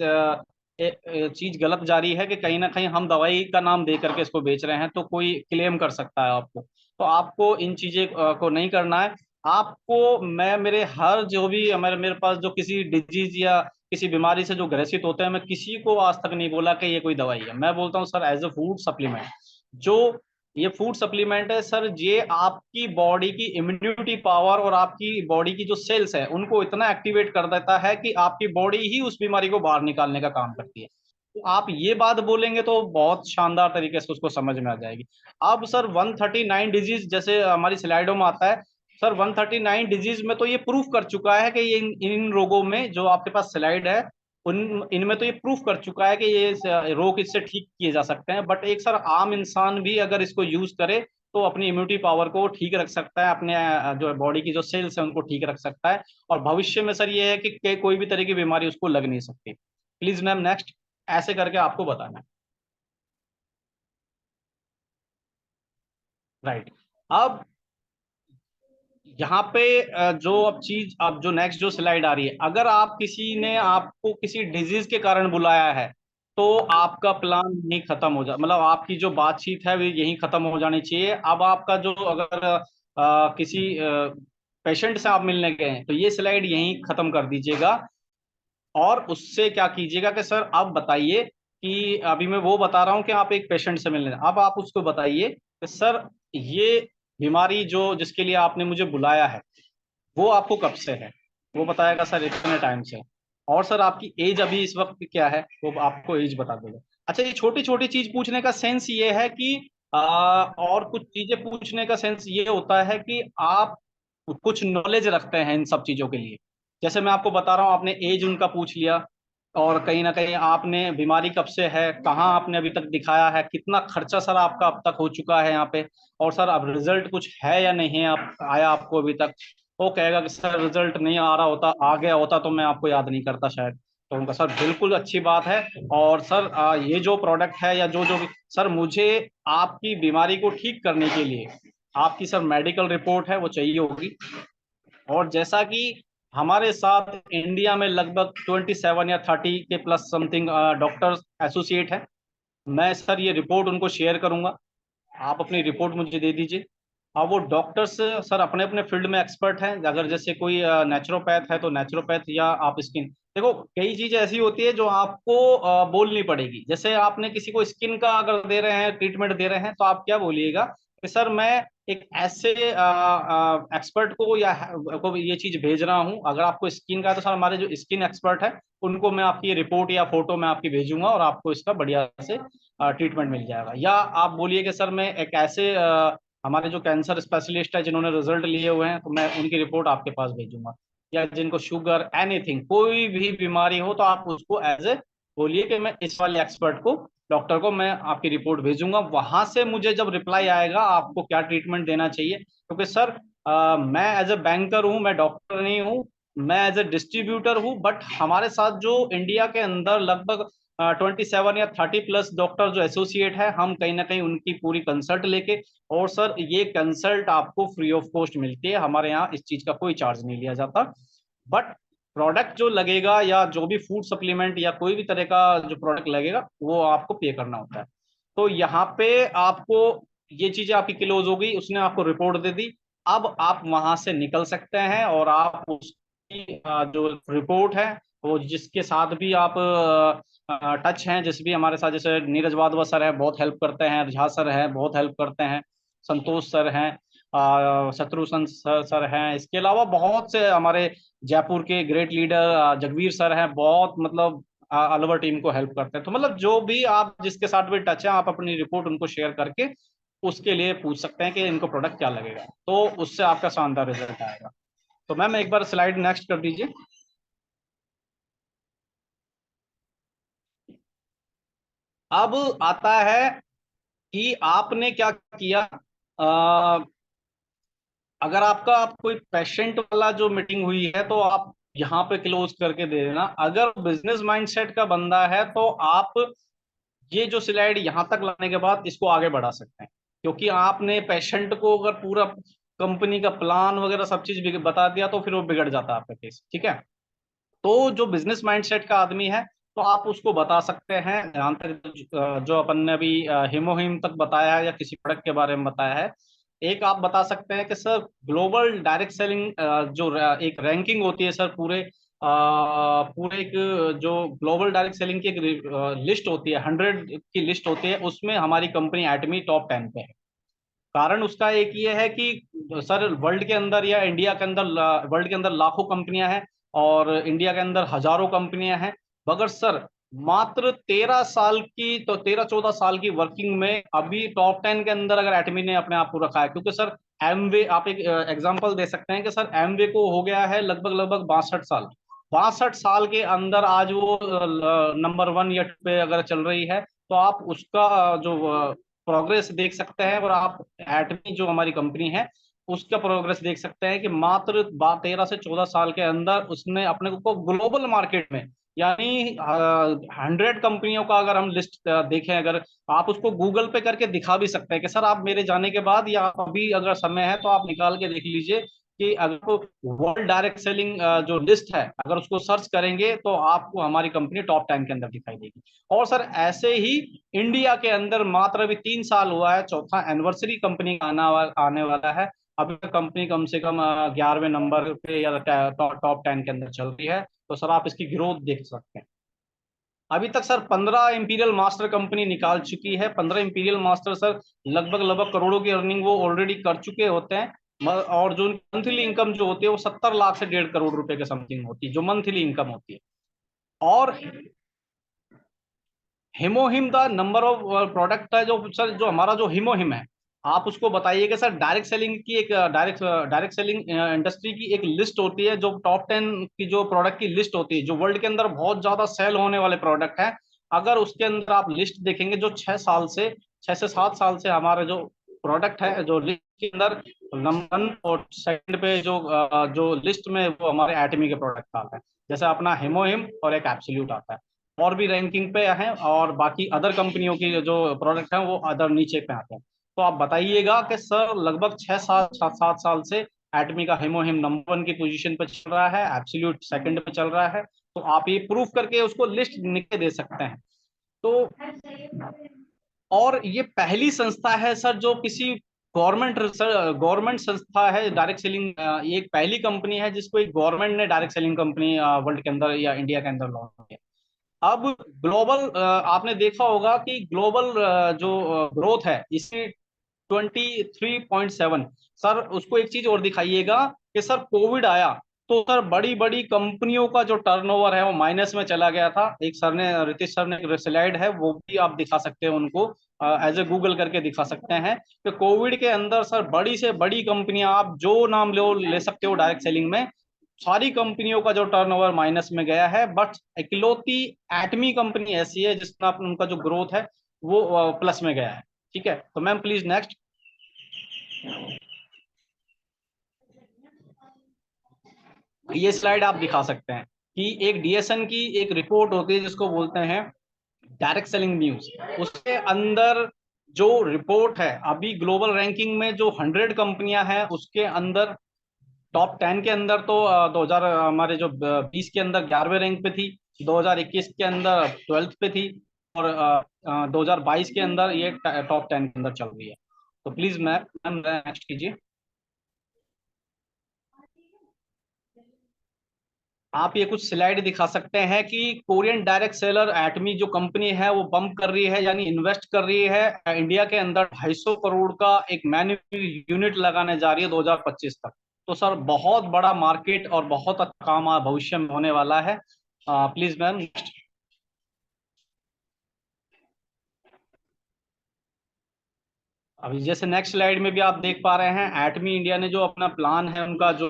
चीज गलत जारी है कि कहीं ना कहीं हम दवाई का नाम दे करके इसको बेच रहे हैं, तो कोई क्लेम कर सकता है आपको। तो आपको इन चीजें को नहीं करना है। आपको मैं मेरे हर जो भी हमारे मेरे पास जो किसी डिजीज या किसी बीमारी से जो ग्रसित होते हैं, मैं किसी को आज तक नहीं बोला कि ये कोई दवाई है। मैं बोलता हूँ sir as a food supplement. जो ये फूड सप्लीमेंट है सर, ये आपकी बॉडी की इम्यूनिटी पावर और आपकी बॉडी की जो सेल्स है उनको इतना एक्टिवेट कर देता है कि आपकी बॉडी ही उस बीमारी को बाहर निकालने का काम करती है। तो आप ये बात बोलेंगे तो बहुत शानदार तरीके से उसको समझ में आ जाएगी। अब सर 139 डिजीज जैसे हमारी स्लाइडों में आता है, सर 139 डिजीज में तो ये प्रूफ कर चुका है कि ये इन रोगों में जो आपके पास स्लाइड है उन इनमें तो ये प्रूफ कर चुका है कि ये रोग इससे ठीक किए जा सकते हैं। बट एक सर आम इंसान भी अगर इसको यूज करे तो अपनी इम्यूनिटी पावर को ठीक रख सकता है, अपने जो बॉडी की जो सेल्स है उनको ठीक रख सकता है। और भविष्य में सर ये है कि कोई भी तरह की बीमारी उसको लग नहीं सकती। Please ma'am next. ऐसे करके आपको बताना है। राइट। अब यहाँ पे जो अब चीज, अब जो नेक्स्ट जो स्लाइड आ रही है, अगर आप किसी ने आपको किसी डिजीज के कारण बुलाया है तो आपका प्लान यहीं खत्म हो जा, मतलब आपकी जो बातचीत है वो यहीं खत्म हो जानी चाहिए। अब आपका जो अगर किसी पेशेंट से आप मिलने गए हैं तो ये स्लाइड यहीं खत्म कर दीजिएगा। और उससे क्या कीजिएगा कि सर अब बताइए कि अभी मैं वो बता रहा हूँ कि आप एक पेशेंट से मिलने, अब आप उसको बताइए कि सर ये बीमारी जो जिसके लिए आपने मुझे बुलाया है वो आपको कब से है। वो बताएगा सर इतने टाइम से। और सर आपकी एज अभी इस वक्त क्या है, वो आपको एज बता देगा। अच्छा, ये छोटी छोटी चीज पूछने का सेंस ये है कि और कुछ चीजें पूछने का सेंस ये होता है कि आप कुछ नॉलेज रखते हैं इन सब चीजों के लिए। जैसे मैं आपको बता रहा हूँ, आपने एज उनका पूछ लिया, और कहीं ना कहीं आपने बीमारी कब से है, कहाँ आपने अभी तक दिखाया है, कितना खर्चा सर आपका अब तक हो चुका है यहाँ पे, और सर अब रिजल्ट कुछ है या नहीं है आप आया आपको अभी तक। वो कहेगा कि सर रिजल्ट नहीं आ रहा होता, आ गया होता तो मैं आपको याद नहीं करता शायद। तो उनका सर बिल्कुल अच्छी बात है। और सर ये जो प्रोडक्ट है या जो जो भी सर, मुझे आपकी बीमारी को ठीक करने के लिए आपकी सर मेडिकल रिपोर्ट है वो चाहिए होगी। और जैसा कि हमारे साथ इंडिया में लगभग 27 या 30 के प्लस समथिंग डॉक्टर्स एसोसिएट हैं, मैं सर ये रिपोर्ट उनको शेयर करूंगा। आप अपनी रिपोर्ट मुझे दे दीजिए। अब वो डॉक्टर्स सर अपने अपने फील्ड में एक्सपर्ट हैं। अगर जैसे कोई नेचुरोपैथ है तो नेचुरोपैथ, या आप स्किन, देखो कई चीजें ऐसी होती है जो आपको बोलनी पड़ेगी। जैसे आपने किसी को स्किन का अगर दे रहे हैं ट्रीटमेंट दे रहे हैं तो आप क्या बोलिएगा, कि सर मैं एक ऐसे एक्सपर्ट को या को ये चीज भेज रहा हूँ, अगर आपको स्किन का है तो सर हमारे जो स्किन एक्सपर्ट है उनको मैं आपकी रिपोर्ट या फोटो मैं आपकी भेजूंगा और आपको इसका बढ़िया से ट्रीटमेंट मिल जाएगा। या आप बोलिए कि सर मैं एक ऐसे हमारे जो कैंसर स्पेशलिस्ट है जिन्होंने रिजल्ट लिए हुए हैं, तो मैं उनकी रिपोर्ट आपके पास भेजूंगा। या जिनको शुगर एनीथिंग कोई भी बीमारी हो तो आप उसको एज ए बोलिए कि मैं इस वाले एक्सपर्ट को, डॉक्टर को मैं आपकी रिपोर्ट भेजूंगा। वहां से मुझे जब रिप्लाई आएगा आपको क्या ट्रीटमेंट देना चाहिए, क्योंकि सर मैं एज ए बैंकर हूँ, मैं डॉक्टर नहीं हूँ, मैं एज ए डिस्ट्रीब्यूटर हूँ। बट हमारे साथ जो इंडिया के अंदर लगभग 27 या 30+ डॉक्टर जो एसोसिएट है, हम कहीं ना कहीं उनकी पूरी कंसल्ट लेके, और सर ये कंसल्ट आपको फ्री ऑफ कॉस्ट मिलती है, हमारे यहाँ इस चीज का कोई चार्ज नहीं लिया जाता। बट प्रोडक्ट जो लगेगा या जो भी फूड सप्लीमेंट या कोई भी तरह का जो प्रोडक्ट लगेगा वो आपको पे करना होता है। तो यहाँ पे आपको ये चीजें आपकी क्लोज हो गई, उसने आपको रिपोर्ट दे दी। अब आप वहां से निकल सकते हैं और आप उसकी जो रिपोर्ट है वो जिसके साथ भी आप टच हैं, जिस भी हमारे साथ, जैसे नीरज वाधवा सर है बहुत हेल्प करते हैं, झा सर है बहुत हेल्प करते हैं, संतोष सर हैं, शत्रुघ्न सर हैं, इसके अलावा बहुत से हमारे जयपुर के ग्रेट लीडर जगवीर सर हैं, बहुत मतलब अलवर टीम को हेल्प करते हैं। तो मतलब जो भी आप जिसके साथ भी टच है, आप अपनी रिपोर्ट उनको शेयर करके उसके लिए पूछ सकते हैं कि इनको प्रोडक्ट क्या लगेगा, तो उससे आपका शानदार रिजल्ट आएगा। तो मैम एक बार स्लाइड नेक्स्ट कर दीजिए। अब आता है कि आपने क्या किया। अ, अगर आपका आप कोई पेशेंट वाला जो मीटिंग हुई है तो आप यहाँ पे क्लोज करके दे देना। अगर बिजनेस माइंडसेट का बंदा है तो आप ये जो स्लाइड यहाँ तक लाने के बाद इसको आगे बढ़ा सकते हैं, क्योंकि आपने पेशेंट को अगर पूरा कंपनी का प्लान वगैरह सब चीज बता दिया तो फिर वो बिगड़ जाता है आपका केस। ठीक है, तो जो बिजनेस माइंडसेट का आदमी है तो आप उसको बता सकते हैं। जहाँ तक जो अपन ने अभी हिमोहिम तक बताया है या किसी प्रोडक्ट के बारे में बताया है, एक आप बता सकते हैं कि सर ग्लोबल डायरेक्ट सेलिंग जो एक रैंकिंग होती है सर, पूरे एक जो ग्लोबल डायरेक्ट सेलिंग की एक लिस्ट होती है, 100 की लिस्ट होती है, उसमें हमारी कंपनी एटमी टॉप 10 पे है। कारण उसका एक ये है कि सर वर्ल्ड के अंदर या इंडिया के अंदर, वर्ल्ड के अंदर लाखों कंपनियां हैं और इंडिया के अंदर हजारों कंपनियां हैं, मगर सर मात्र 13 साल की, तो 13-14 साल की वर्किंग में अभी टॉप 10 के अंदर अगर एटमी ने अपने आप को रखा है। क्योंकि सर एमवे, आप एक एग्जांपल दे सकते हैं कि सर एमवे को हो गया है लगभग लगभग 62 साल। 62 साल के अंदर आज वो नंबर 1 या 2 पे अगर चल रही है, तो आप उसका जो प्रोग्रेस देख सकते हैं। और आप एटमी जो हमारी कंपनी है उसका प्रोग्रेस देख सकते हैं कि मात्र 13 से 14 साल के अंदर उसने अपने को ग्लोबल मार्केट में, यानी 100 कंपनियों का अगर हम लिस्ट देखें, अगर आप उसको गूगल पे करके दिखा भी सकते हैं कि सर आप मेरे जाने के बाद या आप अभी अगर समय है तो आप निकाल के देख लीजिए कि अगर वर्ल्ड डायरेक्ट सेलिंग जो लिस्ट है अगर उसको सर्च करेंगे तो आपको हमारी कंपनी टॉप 10 के अंदर दिखाई देगी। और सर ऐसे ही इंडिया के अंदर मात्र अभी 3 साल हुआ है, चौथा एनिवर्सरी कंपनी का आने वाला है। अभी तक कंपनी कम से कम 11वें नंबर पे या टॉप 10 के अंदर चल रही है। तो सर आप इसकी ग्रोथ देख सकते हैं। अभी तक सर 15 इंपीरियल मास्टर कंपनी निकाल चुकी है। 15 इंपीरियल मास्टर सर लगभग लगभग करोड़ों की अर्निंग वो ऑलरेडी कर चुके होते हैं। और जो मंथली इनकम जो होती है वो 70 लाख से 1.5 करोड़ रुपए के समथिंग होती है, जो मंथली इनकम होती है। और हिमोहिम द नंबर ऑफ प्रोडक्ट है जो सर, जो हमारा जो हिमोहिम है, आप उसको बताइए कि सर डायरेक्ट सेलिंग की एक डायरेक्ट डायरेक्ट सेलिंग इंडस्ट्री की एक लिस्ट होती है, जो टॉप 10 की जो प्रोडक्ट की लिस्ट होती है, जो वर्ल्ड के अंदर बहुत ज्यादा सेल होने वाले प्रोडक्ट हैं। अगर उसके अंदर आप लिस्ट देखेंगे, जो 6 से 7 साल से हमारे जो प्रोडक्ट है जो लिस्ट के अंदर नंबर 1 और सेकंड पे जो लिस्ट में वो हमारे एटमी के प्रोडक्ट आते हैं, जैसे अपना हिमोहिम और एक एब्सोल्यूट आता है। और भी रैंकिंग पे हैं और बाकी अदर कंपनियों की जो प्रोडक्ट हैं वो अदर नीचे पे आते हैं। तो आप बताइएगा कि सर लगभग 6 7 7 साल से एटमी का हिमोहिम नंबर 1 की पोजीशन पे चल रहा है, एब्सोल्यूट सेकंड पे चल रहा है। तो आप ये प्रूफ करके उसको लिस्ट निके दे सकते हैं। तो और ये पहली संस्था है सर जो किसी गवर्नमेंट गवर्नमेंट संस्था है डायरेक्ट सेलिंग, ये एक पहली कंपनी है जिसको एक गवर्नमेंट ने डायरेक्ट सेलिंग कंपनी वर्ल्ड के अंदर या इंडिया के अंदर लॉन्च किया। अब ग्लोबल आपने देखा होगा कि ग्लोबल जो ग्रोथ है इसी 23.7। सर उसको एक चीज और दिखाइएगा कि सर कोविड आया तो सर बड़ी बड़ी कंपनियों का जो टर्नओवर है वो माइनस में चला गया था। एक सर ने, रितेश सर ने एक स्लाइड है, वो भी आप दिखा सकते हैं उनको, एज ए गूगल करके दिखा सकते हैं कि कोविड के अंदर सर बड़ी से बड़ी कंपनियां, आप जो नाम ले सकते हो डायरेक्ट सेलिंग में, सारी कंपनियों का जो टर्नओवर माइनस में गया है। बट इकलौती एटमी कंपनी ऐसी है जिसमें उनका जो ग्रोथ है वो प्लस में गया है। ठीक है, तो मैम प्लीज नेक्स्ट। ये स्लाइड आप दिखा सकते हैं कि एक डीएसएन की एक रिपोर्ट होती है जिसको बोलते हैं डायरेक्ट सेलिंग न्यूज। उसके अंदर जो रिपोर्ट है, अभी ग्लोबल रैंकिंग में जो 100 कंपनियां हैं उसके अंदर टॉप 10 के अंदर तो 2000 हमारे जो 20 के अंदर 11वें रैंक पे थी, 2021 के अंदर 12th पे थी, और 2022 के अंदर ये टॉप 10 के अंदर चल रही है। तो प्लीज मैम नेक्स्ट कीजिए। आप ये कुछ स्लाइड दिखा सकते हैं कि कोरियन डायरेक्ट सेलर एटमी जो कंपनी है वो बम्प कर रही है, यानी इन्वेस्ट कर रही है इंडिया के अंदर 250 करोड़ का एक मैन्युफैक्चरिंग यूनिट लगाने जा रही है 2025 तक। तो सर बहुत बड़ा मार्केट और बहुत अच्छा काम भविष्य में होने वाला है। Please ma'am. अभी जैसे नेक्स्ट स्लाइड में भी आप देख पा रहे हैं, एटमी इंडिया ने जो अपना प्लान है उनका जो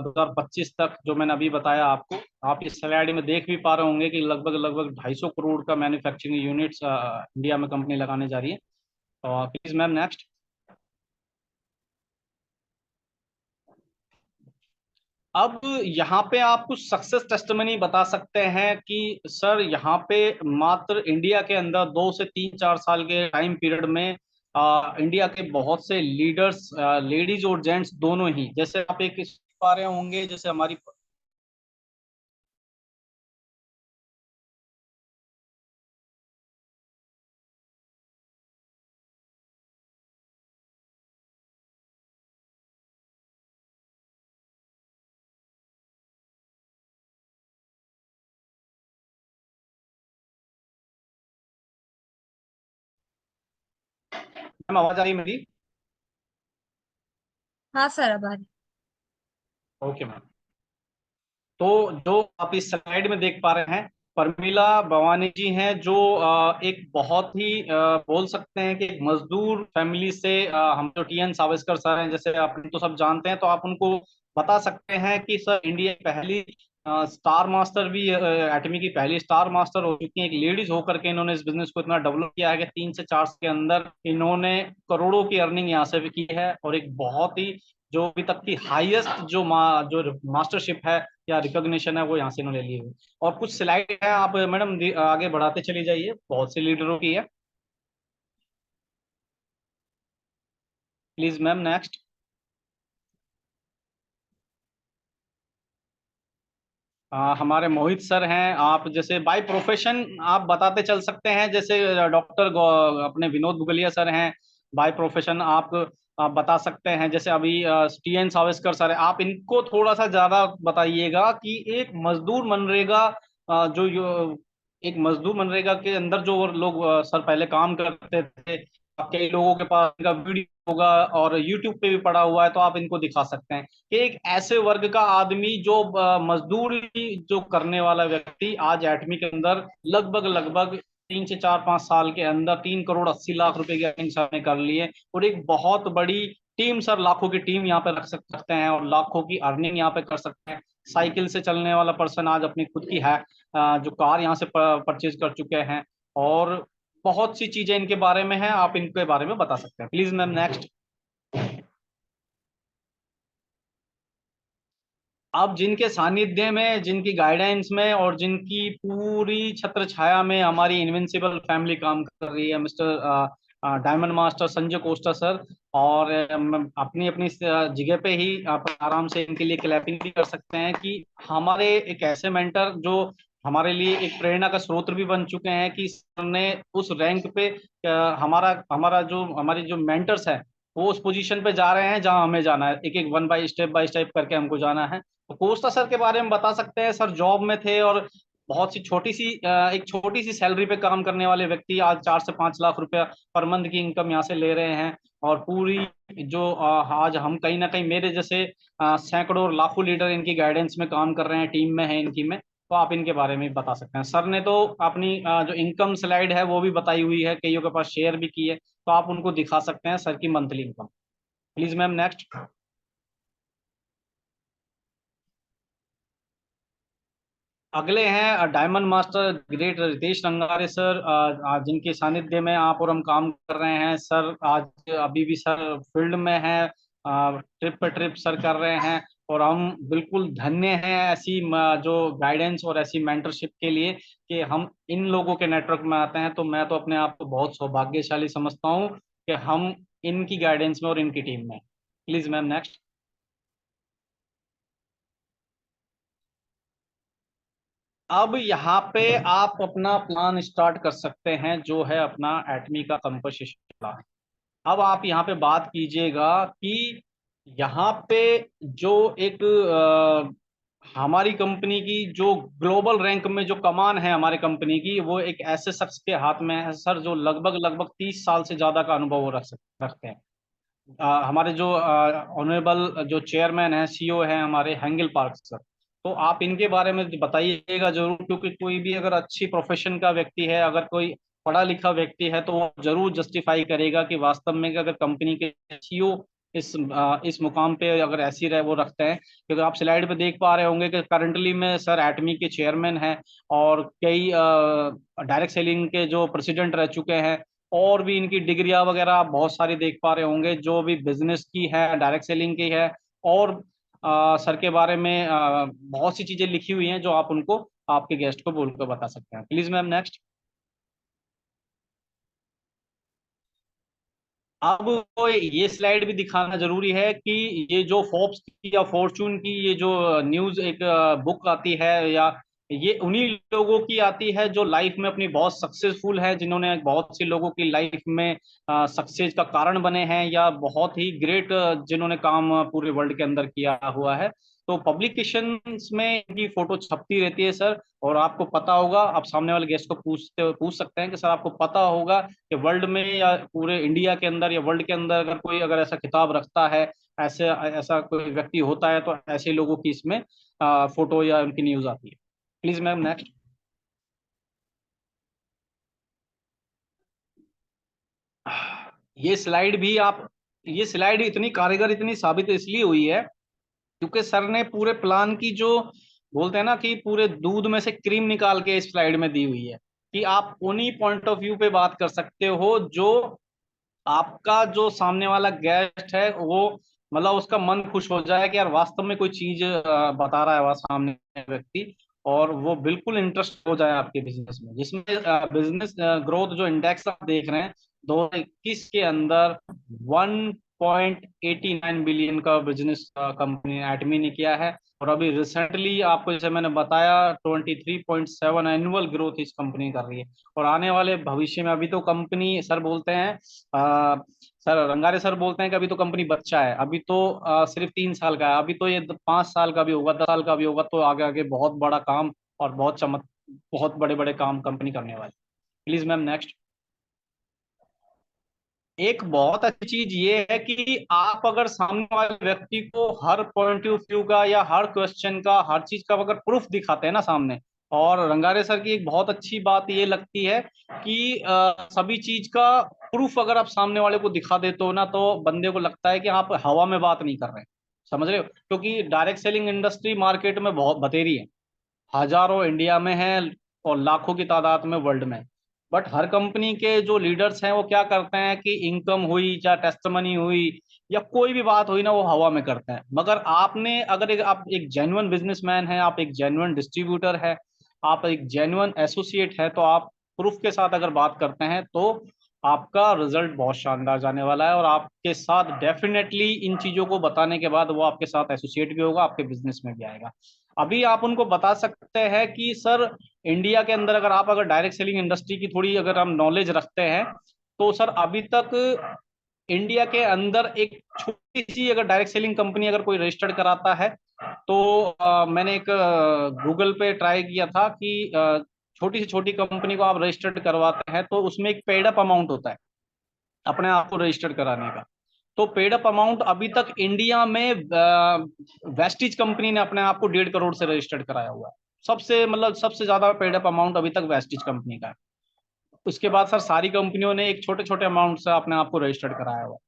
2025 तक जो मैंने अभी बताया आपको, आप इस स्लाइड में देख भी पा रहे होंगे कि लगभग लगभग 250 करोड़ का मैन्युफैक्चरिंग यूनिट्स इंडिया में कंपनी लगाने जा रही है। Please ma'am next. अब यहाँ पे आप कुछ सक्सेस टेस्टिमनी बता सकते हैं कि सर यहाँ पे मात्र इंडिया के अंदर 2 से 3 4 साल के टाइम पीरियड में इंडिया के बहुत से लीडर्स, लेडीज और जेंट्स दोनों ही, जैसे आप एक पा रहे होंगे, जैसे हमारी मैम आवाज आ रही है मेरी? हाँ सर, अब आ रही। Okay ma'am. तो जो आप इस स्लाइड में देख पा रहे हैं, परमिला भवानी जी हैं, जो एक बहुत ही बोल सकते हैं कि एक मजदूर फैमिली से, हम जो टीएन सावस्कर सर हैं, जैसे आप तो सब जानते हैं, तो आप उनको बता सकते हैं कि सर इंडिया की पहली स्टार मास्टर भी, एटमी की पहली स्टार मास्टर हो चुकी है एक लेडीज होकर के। इन्होंने इस बिजनेस को इतना डेवलप किया है कि 3 से 4 साल के अंदर इन्होंने करोड़ों की अर्निंग यहाँ से भी की है, और एक बहुत ही जो अभी तक की हाईएस्ट जो मास्टरशिप है या रिकॉग्निशन है वो यहाँ से इन्होंने ली हुई। और कुछ स्लाइड है, आप मैडम आगे बढ़ाते चली जाइए, बहुत से लीडरों की है। Please ma'am next. हमारे मोहित सर हैं, आप जैसे बाय प्रोफेशन आप बताते चल सकते हैं, जैसे डॉक्टर अपने विनोद बुगलिया सर हैं, बाय प्रोफेशन आप बता सकते हैं। जैसे अभी टीएन सावस्कर सर है, आप इनको थोड़ा सा ज्यादा बताइएगा कि एक मजदूर मनरेगा, एक मजदूर मनरेगा के अंदर जो लोग सर पहले काम करते थे, कई लोगों के पास इनका वीडियो होगा और यूट्यूब पे भी पड़ा हुआ है, तो आप इनको दिखा सकते हैं कि एक ऐसे वर्ग का आदमी जो मजदूरी जो करने वाला व्यक्ति आज एटमी के अंदर लगभग लगभग 3 से 4 5 साल के अंदर 3 करोड़ 80 लाख रुपए की अर्निंग सर ने कर ली है। और एक बहुत बड़ी टीम सर, लाखों की टीम यहाँ पे रख सकते हैं और लाखों की अर्निंग यहाँ पे कर सकते हैं। साइकिल से चलने वाला पर्सन आज अपनी खुद की है जो कार यहाँ से परचेज कर चुके हैं, और बहुत सी चीजें इनके बारे में हैं, आप इनके बारे में बता सकते हैं। Please ma'am next. अब जिनके सानिध्य में, जिनकी गाइडेंस में और जिनकी पूरी छत्र छाया में हमारी इनविंसिबल फैमिली काम कर रही है, mister diamond master Sanjay Costa sir, और अपनी अपनी जगह पे ही आप आराम से इनके लिए क्लैपिंग भी कर सकते हैं कि हमारे एक ऐसे मेंटर जो हमारे लिए एक प्रेरणा का स्रोत भी बन चुके हैं, कि सर ने उस रैंक पे हमारा हमारा जो हमारी जो मेंटर्स है वो उस पोजीशन पे जा रहे हैं जहां हमें जाना है, एक एक वन बाय स्टेप करके हमको जाना है। तो कोस्टा सर के बारे में बता सकते हैं, सर जॉब में थे और बहुत सी एक छोटी सी सैलरी पे काम करने वाले व्यक्ति आज 4 से 5 लाख रुपया पर मंथ की इनकम यहाँ से ले रहे हैं। और पूरी जो आज हम कहीं ना कहीं मेरे जैसे सैकड़ों और लाखों लीडर इनकी गाइडेंस में काम कर रहे हैं, टीम में है इनकी में। तो आप इनके बारे में भी बता सकते हैं। सर ने तो अपनी जो इनकम स्लाइड है वो भी बताई हुई है, कईयों के पास शेयर भी की है, तो आप उनको दिखा सकते हैं सर की monthly income. Please ma'am next. अगले हैं diamond master great Ritesh Rangare sir, जिनके सानिध्य में आप और हम काम कर रहे हैं। सर आज अभी भी सर फील्ड में हैं, ट्रिप पे ट्रिप सर कर रहे हैं। और हम बिल्कुल धन्य हैं ऐसी जो गाइडेंस और ऐसी मेंटरशिप के लिए कि हम इन लोगों के नेटवर्क में आते हैं। तो मैं तो अपने आप को बहुत सौभाग्यशाली समझता हूँ कि हम इनकी गाइडेंस में और इनकी टीम में। Please ma'am next. अब यहाँ पे आप अपना प्लान स्टार्ट कर सकते हैं, जो है अपना एटमी का कंपोजिशन प्लान। अब आप यहाँ पे बात कीजिएगा कि यहाँ पे जो एक हमारी कंपनी की जो ग्लोबल रैंक में जो कमान है हमारे कंपनी की, वो एक ऐसे शख्स के हाथ में है सर, जो लगभग लगभग 30 साल से ज्यादा का अनुभव वो रखते हैं। हमारे जो ऑनरेबल जो चेयरमैन है, सीईओ है हमारे, हैंगल पार्क सर। तो आप इनके बारे में बताइएगा जरूर, क्योंकि कोई भी अगर अच्छी प्रोफेशन का व्यक्ति है, अगर कोई पढ़ा लिखा व्यक्ति है, तो वो जरूर जस्टिफाई करेगा कि वास्तव में कि अगर कंपनी के सीईओ इस मुकाम पे अगर ऐसी रहे वो रखते हैं। क्योंकि आप स्लाइड पे देख पा रहे होंगे कि करंटली में सर एटमी के चेयरमैन हैं, और कई डायरेक्ट सेलिंग के जो प्रेसिडेंट रह चुके हैं। और भी इनकी डिग्रियां वगैरह आप बहुत सारी देख पा रहे होंगे, जो भी बिजनेस की है, डायरेक्ट सेलिंग की है। और सर के बारे में बहुत सी चीजें लिखी हुई हैं, जो आप उनको आपके गेस्ट को बोलकर बता सकते हैं। Please ma'am next. अब वो ये स्लाइड भी दिखाना जरूरी है कि ये जो फोर्ब्स की या फॉर्चून की ये जो न्यूज एक बुक आती है, या ये उन्हीं लोगों की आती है जो लाइफ में अपनी बहुत सक्सेसफुल है, जिन्होंने बहुत सी लोगों की लाइफ में सक्सेस का कारण बने हैं, या बहुत ही ग्रेट जिन्होंने काम पूरे वर्ल्ड के अंदर किया हुआ है। तो पब्लिकेशंस में इनकी फोटो छपती रहती है सर। और आपको पता होगा, आप सामने वाले गेस्ट को पूछ सकते हैं कि सर आपको पता होगा कि वर्ल्ड में या पूरे इंडिया के अंदर या वर्ल्ड के अंदर अगर कोई अगर ऐसा खिताब रखता है, ऐसे ऐसा कोई व्यक्ति होता है, तो ऐसे लोगों की इसमें फोटो या उनकी न्यूज आती है। Please ma'am next. ये स्लाइड भी आप ये स्लाइड इतनी कारगर, इतनी साबित इसलिए हुई है क्योंकि सर ने पूरे प्लान की जो बोलते हैं ना कि पूरे दूध में से क्रीम निकाल के इस स्लाइड में दी हुई है, कि आप उन्हीं पॉइंट ऑफ व्यू पे बात कर सकते हो जो आपका जो सामने वाला गेस्ट है वो मतलब उसका मन खुश हो जाए कि यार वास्तव में कोई चीज बता रहा है वह सामने व्यक्ति, और वो बिल्कुल इंटरेस्ट हो जाए आपके बिजनेस में, जिसमें बिजनेस ग्रोथ जो इंडेक्स आप देख रहे हैं 2021 के अंदर 1.89 बिलियन का बिजनेस कंपनी एटमी ने किया है। और अभी रिसेंटली आपको जैसे मैंने बताया 23.7 एनुअल ग्रोथ इस कंपनी कर रही है। और आने वाले भविष्य में, अभी तो कंपनी सर बोलते हैं, सर रंगारे सर बोलते हैं कि अभी तो कंपनी बच्चा है, अभी तो सिर्फ 3 साल का है, अभी तो ये 5 साल का भी होगा, 10 साल का भी होगा, तो आगे आगे बहुत बड़ा काम और बहुत बड़े बड़े काम कंपनी करने वाली। Please ma'am next. एक बहुत अच्छी चीज ये है कि आप अगर सामने वाले व्यक्ति को हर पॉइंट ऑफ व्यू का या हर क्वेश्चन का, हर चीज का अगर प्रूफ दिखाते हैं ना सामने। और रंगारे सर की एक बहुत अच्छी बात ये लगती है कि सभी चीज का प्रूफ अगर आप सामने वाले को दिखा देते हो ना, तो बंदे को लगता है कि आप हवा में बात नहीं कर रहे। समझ रहे हो? क्योंकि डायरेक्ट सेलिंग इंडस्ट्री मार्केट में बहुत बतेरी है, हजारों इंडिया में हैं और लाखों की तादाद में वर्ल्ड में। बट हर कंपनी के जो लीडर्स हैं वो क्या करते हैं कि इनकम हुई, चाहे टेस्टमनी हुई, या कोई भी बात हुई ना, वो हवा में करते हैं। मगर आपने अगर आप एक जेन्युइन बिजनेसमैन हैं, आप एक जेन्युइन डिस्ट्रीब्यूटर है, आप एक जेन्युइन एसोसिएट है, तो आप प्रूफ के साथ अगर बात करते हैं तो आपका रिजल्ट बहुत शानदार जाने वाला है। और आपके साथ डेफिनेटली इन चीजों को बताने के बाद वो आपके साथ एसोसिएट भी होगा, आपके बिजनेस में भी आएगा। अभी आप उनको बता सकते हैं कि सर इंडिया के अंदर अगर आप अगर डायरेक्ट सेलिंग इंडस्ट्री की थोड़ी अगर हम नॉलेज रखते हैं, तो सर अभी तक इंडिया के अंदर एक छोटी सी अगर डायरेक्ट सेलिंग कंपनी अगर कोई रजिस्टर्ड कराता है, तो मैंने एक गूगल पे ट्राई किया था कि छोटी से छोटी कंपनी को आप रजिस्टर्ड करवाते हैं तो उसमें एक पेड अप अमाउंट होता है। अपने आप को रजिस्टर्ड कराने का। तो पेड अप अमाउंट अभी तक इंडिया में वेस्टिज कंपनी ने अपने आप को 1.5 करोड़ से रजिस्टर्ड कराया हुआ है। सबसे मतलब सबसे ज्यादा पेड अप अमाउंट अभी तक वेस्टिज कंपनी का है। उसके बाद सर सारी कंपनियों ने एक छोटे छोटे अमाउंट से अपने आप को रजिस्टर्ड कराया हुआ है।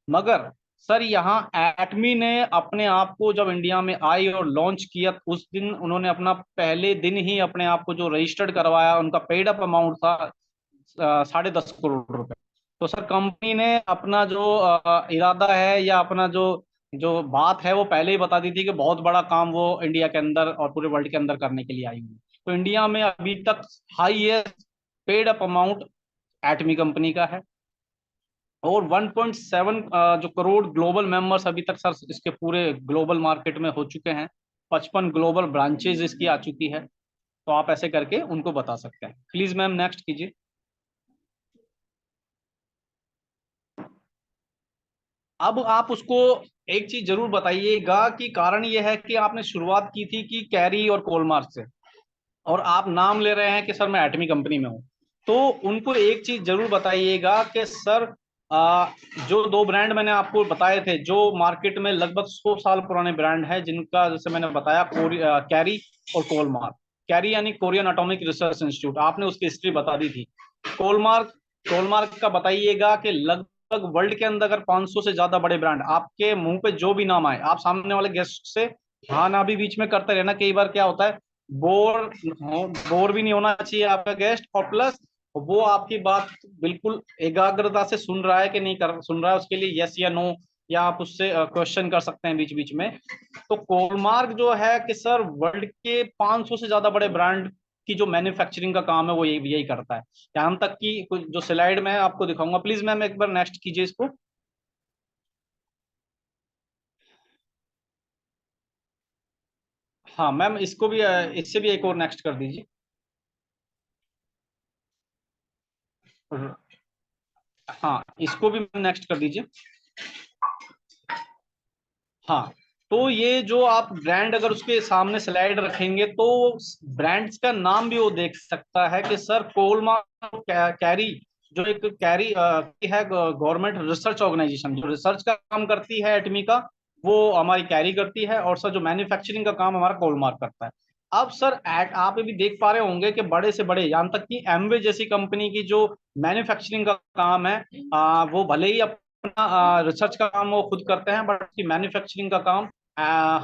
मगर सर यहाँ एटमी ने अपने आप को जब इंडिया में आई और लॉन्च किया, उस दिन उन्होंने अपना पहले दिन ही अपने आप को जो रजिस्टर्ड करवाया, उनका पेड अप अमाउंट था 10.5 करोड़ रुपए। तो सर कंपनी ने अपना जो इरादा है या अपना जो जो बात है वो पहले ही बता दी थी कि बहुत बड़ा काम वो इंडिया के अंदर और पूरे वर्ल्ड के अंदर करने के लिए आई हुई है। तो इंडिया में अभी तक highest paid up amount Atomy company का है। और 1.7 जो करोड़ ग्लोबल मेंबर्स अभी तक सर इसके पूरे ग्लोबल मार्केट में हो चुके हैं। 55 ग्लोबल ब्रांचेज इसकी आ चुकी है। तो आप ऐसे करके उनको बता सकते हैं। प्लीज मैम नेक्स्ट कीजिए। अब आप उसको एक चीज जरूर बताइएगा कि कारण ये है कि आपने शुरुआत की थी कि कैरी और कोलमार्क से, और आप नाम ले रहे हैं कि सर मैं एटमी कंपनी में हूं। तो उनको एक चीज जरूर बताइएगा कि सर आ, जो दो ब्रांड मैंने आपको बताए थे जो मार्केट में लगभग 100 साल पुराने ब्रांड हैं, जिनका जैसे मैंने बताया कैरी और कोलमार्क। कैरी यानी कोरियन एटॉमिक रिसर्च इंस्टीट्यूट, आपने उसकी हिस्ट्री बता दी थी। कोलमार्क, कोलमार्क का बताइएगा कि लगभग वर्ल्ड के अंदर अगर 500 से ज्यादा बड़े ब्रांड आपके मुंह पे जो भी नाम आए, आप सामने वाले गेस्ट से हाँ ना भी बीच में करते रहना। कई बार क्या होता है, बोर बोर भी नहीं होना चाहिए आपका गेस्ट, और प्लस वो आपकी बात बिल्कुल एकाग्रता से सुन रहा है कि नहीं कर सुन रहा है, उसके लिए यस या नो, या आप उससे क्वेश्चन कर सकते हैं बीच बीच में। तो कोलमार्क जो है कि सर वर्ल्ड के 500 से ज्यादा बड़े ब्रांड की जो मैन्युफैक्चरिंग का काम है वो यही यही करता है। यहाँ तक कि कुछ जो स्लाइड में आपको दिखाऊंगा, प्लीज मैम एक बार नेक्स्ट कीजिए इसको। हाँ मैम इसको भी इससे भी एक और नेक्स्ट कर दीजिए। हाँ इसको भी नेक्स्ट कर दीजिए। हाँ, तो ये जो आप ब्रांड अगर उसके सामने स्लाइड रखेंगे तो ब्रांड्स का नाम भी वो देख सकता है कि सर कोलमा कैरी, जो एक कैरी है गवर्नमेंट रिसर्च ऑर्गेनाइजेशन, जो रिसर्च का काम करती है एटमी का, वो हमारी कैरी करती है। और सर जो मैन्युफैक्चरिंग का काम हमारा कोलमार्क करता है। अब सर आप ये भी देख पा रहे होंगे कि बड़े से बड़े यहाँ तक कि एमवे जैसी कंपनी की जो मैन्युफैक्चरिंग का काम है, वो भले ही रिसर्च का काम वो खुद करते हैं, बट उसकी मैन्युफैक्चरिंग का काम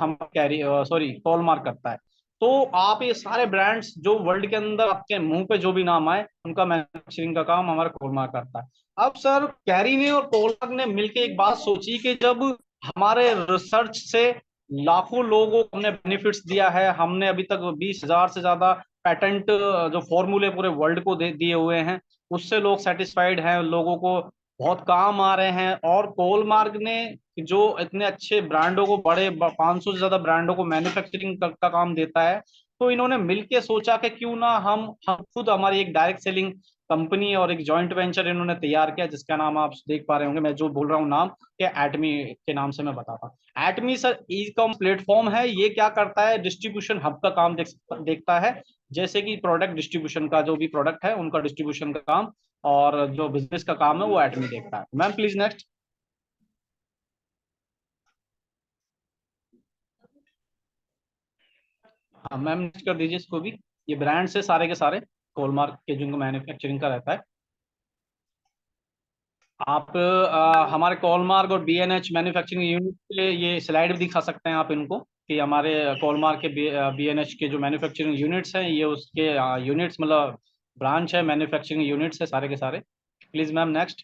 हम कैरी सॉरी हॉलमार्क करता है। तो आप ये सारे ब्रांड्स जो वर्ल्ड के अंदर आपके मुंह पे जो भी नाम आए, उनका मैन्युफैक्चरिंग का काम हमारा हॉलमार्क करता है। अब सर कैरी ने और हॉलमार्क ने मिलकर एक बात सोची कि जब हमारे रिसर्च से लाखों लोगों को हमने बेनिफिट्स दिया है, हमने अभी तक 20,000 से ज्यादा पेटेंट जो फॉर्मूले पूरे वर्ल्ड को दे दिए हुए हैं, उससे लोग सेटिस्फाइड हैं, लोगों को बहुत काम आ रहे हैं। और कोलमार्क ने जो इतने अच्छे ब्रांडों को, बड़े 500 से ज्यादा ब्रांडों को मैन्युफैक्चरिंग का काम देता है, तो इन्होंने मिलके सोचा कि क्यों ना हम खुद हमारी एक डायरेक्ट सेलिंग कंपनी और एक जॉइंट वेंचर इन्होंने तैयार किया, जिसका नाम आप देख पा रहे होंगे, मैं जो बोल रहा हूँ नाम, कि एटमी के नाम से मैं बताता हूँ। एटमी सर ई कॉम प्लेटफॉर्म है। ये क्या करता है, डिस्ट्रीब्यूशन हब का काम देखता है। जैसे कि प्रोडक्ट डिस्ट्रीब्यूशन का, जो भी प्रोडक्ट है उनका डिस्ट्रीब्यूशन का काम, और जो बिजनेस का काम है वो एटमी देखता है। Ma'am please next. हाँ मैम नेक्स्ट कर दीजिए इसको भी। ये ब्रांड से सारे के सारे हॉलमार्क के जिनको मैन्युफैक्चरिंग का रहता है। आप हमारे कॉलमार्क और बीएनएच मैन्युफैक्चरिंग यूनिट के ये स्लाइड भी दिखा सकते हैं आप इनको, कि हमारे कॉलमार्क के बीएनएच के जो मैन्युफैक्चरिंग यूनिट्स हैं, ये उसके यूनिट्स मतलब ब्रांच है, मैन्युफैक्चरिंग यूनिट्स है सारे के सारे। Please ma'am next.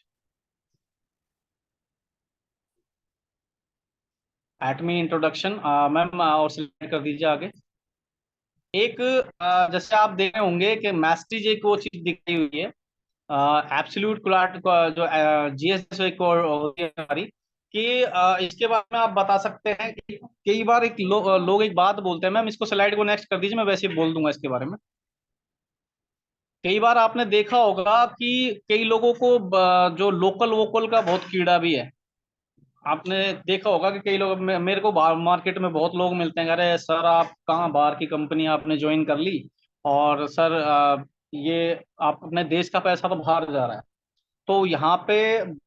Atomy introduction ma'am, और सिलेक्ट कर दीजिए आगे। एक जैसे आप देख रहे होंगे कि मैस्टीज एक वो चीज दिखाई हुई है, एब्सोल्यूट क्लाट जो जीएस एक और होती है हमारी, कि इसके बारे में आप बता सकते हैं कि कई बार एक लोग एक बात बोलते हैं। मैम इसको स्लाइड को नेक्स्ट कर दीजिए, मैं वैसे ही बोल दूंगा इसके बारे में। कई बार आपने देखा होगा कि कई लोगों को जो लोकल वोकल का बहुत कीड़ा भी है। आपने देखा होगा कि कई लोग मेरे को बाहर मार्केट में बहुत लोग मिलते हैं, अरे सर आप कहाँ बाहर की कंपनी आपने ज्वाइन कर ली, और सर ये आप अपने देश का पैसा तो बाहर जा रहा है। तो यहाँ पे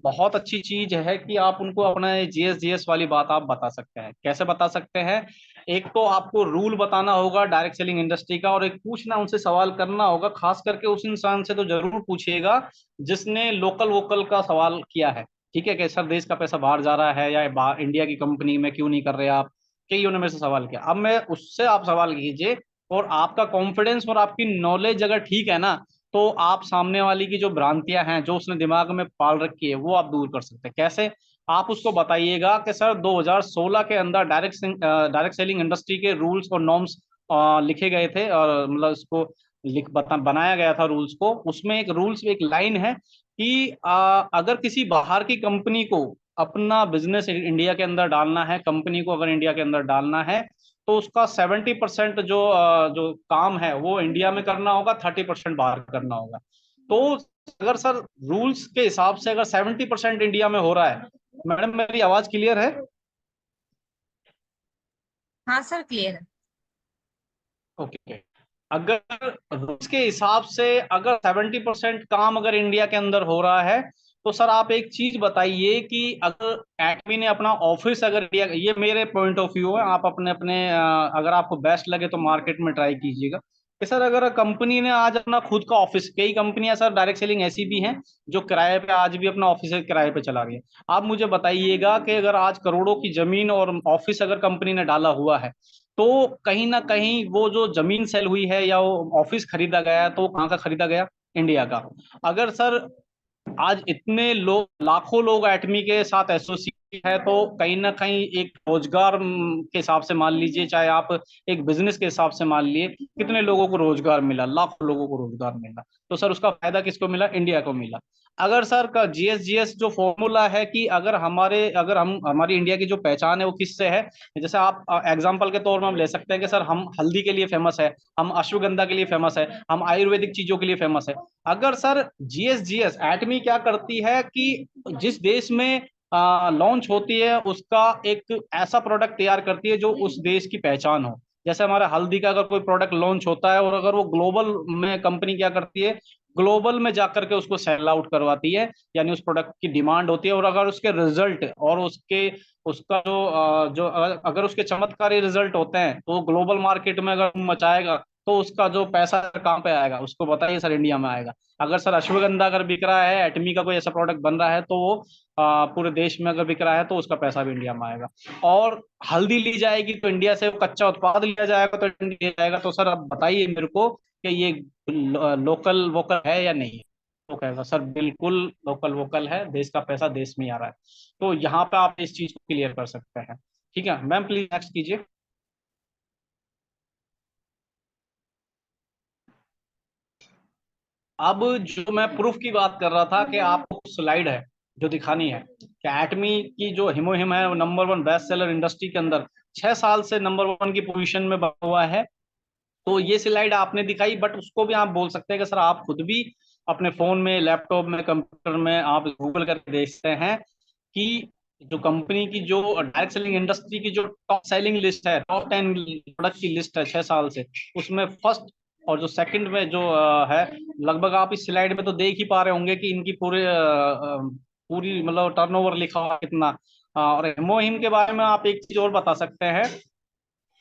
बहुत अच्छी चीज है कि आप उनको अपना जीएस वाली बात आप बता सकते हैं। कैसे बता सकते हैं? एक तो आपको रूल बताना होगा डायरेक्ट सेलिंग इंडस्ट्री का, और एक पूछना उनसे सवाल करना होगा, खास करके उस इंसान से तो जरूर पूछिएगा जिसने लोकल वोकल का सवाल किया है। ठीक है कि सर देश का पैसा बाहर जा रहा है या बाहर इंडिया की कंपनी में क्यों नहीं कर रहे आप, कईयों ने मेरे से सवाल किया। अब मैं उससे आप सवाल कीजिए, और आपका कॉन्फिडेंस और आपकी नॉलेज अगर ठीक है ना, तो आप सामने वाली की जो भ्रांतियां हैं जो उसने दिमाग में पाल रखी है वो आप दूर कर सकते हैं। कैसे? आप उसको बताइएगा कि सर 2016 के अंदर डायरेक्ट सेलिंग इंडस्ट्री के रूल्स और नॉर्म्स लिखे गए थे, और मतलब इसको बनाया गया था रूल्स को। उसमें एक रूल्स एक लाइन है कि अगर किसी बाहर की कंपनी को अपना बिजनेस इंडिया के अंदर डालना है, कंपनी को अगर इंडिया के अंदर डालना है, तो उसका 70% जो काम है वो इंडिया में करना होगा, 30% बाहर करना होगा। तो अगर सर रूल्स के हिसाब से अगर 70% इंडिया में हो रहा है, मैडम मेरी आवाज क्लियर है? हाँ सर, क्लियर है। ओके। अगर रूल्स के हिसाब से अगर 70% काम अगर इंडिया के अंदर हो रहा है, तो सर आप एक चीज बताइए कि अगर एटमी ने अपना ऑफिस अगर इंडिया, ये मेरे पॉइंट ऑफ व्यू है, आप अपने अपने अगर आपको बेस्ट लगे तो मार्केट में ट्राई कीजिएगा कि सर अगर कंपनी ने आज अपना खुद का ऑफिस, कई कंपनियां सर डायरेक्ट सेलिंग ऐसी भी हैं जो किराए पे आज भी अपना ऑफिस किराए पे चला रही है। आप मुझे बताइएगा कि अगर आज करोड़ों की जमीन और ऑफिस अगर कंपनी ने डाला हुआ है, तो कहीं ना कहीं वो जो जमीन सेल हुई है या वो ऑफिस खरीदा गया है, तो वो कहाँ का खरीदा गया? इंडिया का। अगर सर आज इतने लोग, लाखों लोग एटमी के साथ एसोसिएट है, तो कहीं ना कहीं एक रोजगार के हिसाब से मान लीजिए, चाहे आप एक बिजनेस के हिसाब से मान लिए, कितने लोगों को रोजगार मिला? लाखों लोगों को रोजगार मिला। तो सर उसका फायदा किसको मिला? इंडिया को मिला। अगर सर का जीएस जो फॉर्मूला है कि अगर हम हमारी इंडिया की जो पहचान है वो किससे है, जैसे आप एग्जांपल के तौर में हम ले सकते हैं कि सर हम हल्दी के लिए फेमस है, हम अश्वगंधा के लिए फेमस है, हम आयुर्वेदिक चीजों के लिए फेमस है। अगर सर जीएस एटमी क्या करती है कि जिस देश में लॉन्च होती है उसका एक ऐसा प्रोडक्ट तैयार करती है जो उस देश की पहचान हो। जैसे हमारा हल्दी का अगर कोई प्रोडक्ट लॉन्च होता है, और अगर वो ग्लोबल में कंपनी क्या करती है, ग्लोबल में जाकर के उसको सेल आउट करवाती है, यानी उस प्रोडक्ट की डिमांड होती है, और अगर उसके रिजल्ट और उसके उसका जो अगर उसके चमत्कारी रिजल्ट होते हैं तो ग्लोबल मार्केट में अगर मचाएगा, तो उसका जो पैसा कहाँ पे आएगा? उसको बताइए सर, इंडिया में आएगा। अगर सर अश्वगंधा अगर बिक रहा है, एटमी का कोई ऐसा प्रोडक्ट बन रहा है, तो वो पूरे देश में अगर बिक रहा है तो उसका पैसा भी इंडिया में आएगा। और हल्दी ली जाएगी तो इंडिया से वो कच्चा उत्पाद लिया जाएगा तो इंडिया जाएगा। तो सर अब बताइए मेरे को कि ये लोकल वोकल है या नहीं है? तो कहेगा सर बिल्कुल लोकल वोकल है, देश का पैसा देश में ही आ रहा है। तो यहाँ पे आप इस चीज को क्लियर कर सकते हैं। ठीक है मैम, प्लीज नेक्स्ट कीजिए। अब जो मैं प्रूफ की बात कर रहा था कि आपको स्लाइड है जो दिखानी है कि एटमी की जो हिमो हिम है वो number one best seller industry के अंदर 6 साल से नंबर वन की पोजीशन में बना हुआ है। तो ये स्लाइड आपने दिखाई, बट उसको भी आप बोल सकते हैं कि सर आप खुद भी अपने फोन में, लैपटॉप में, कंप्यूटर में आप गूगल करके देखते हैं कि जो कंपनी की जो डायरेक्ट सेलिंग इंडस्ट्री की जो टॉप सेलिंग लिस्ट है, टॉप 10 प्रोडक्ट की लिस्ट है 6 साल से, उसमें फर्स्ट और जो सेकंड में जो है, लगभग आप इस स्लाइड में तो देख ही पा रहे होंगे कि इनकी पूरी मतलब टर्नओवर लिखा हुआ कितना। और हेमोहिम के बारे में आप एक चीज और बता सकते हैं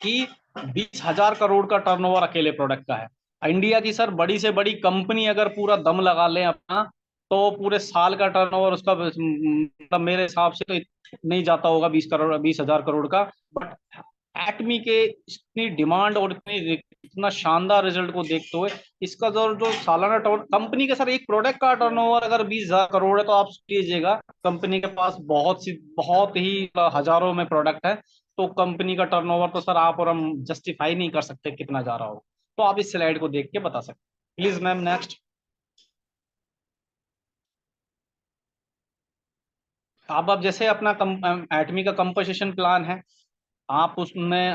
कि 20,000 करोड़ का टर्नओवर अकेले प्रोडक्ट का है। इंडिया की सर बड़ी से बड़ी कंपनी अगर पूरा दम लगा ले अपना, तो पूरे साल का टर्नओवर उसका मतलब मेरे हिसाब से तो नहीं जाता होगा 20 करोड़, 20,000 करोड़ का। बट एटमी के इतनी डिमांड और इतना शानदार रिजल्ट को देखते हुए, इसका जो सालाना टर्न कंपनी का सर एक प्रोडक्ट का टर्नओवर अगर 20,000 करोड़ है, तो आप लीजिएगा कंपनी के पास बहुत ही हजारों में प्रोडक्ट है। तो कंपनी का टर्नओवर तो सर आप और हम जस्टिफाई नहीं कर सकते कितना जा रहा हो। तो आप इस स्लाइड को देख के बता सकते हैं। Please ma'am next. आप अब जैसे अपना एटमी का कंपोजिशन प्लान है, आप उसमें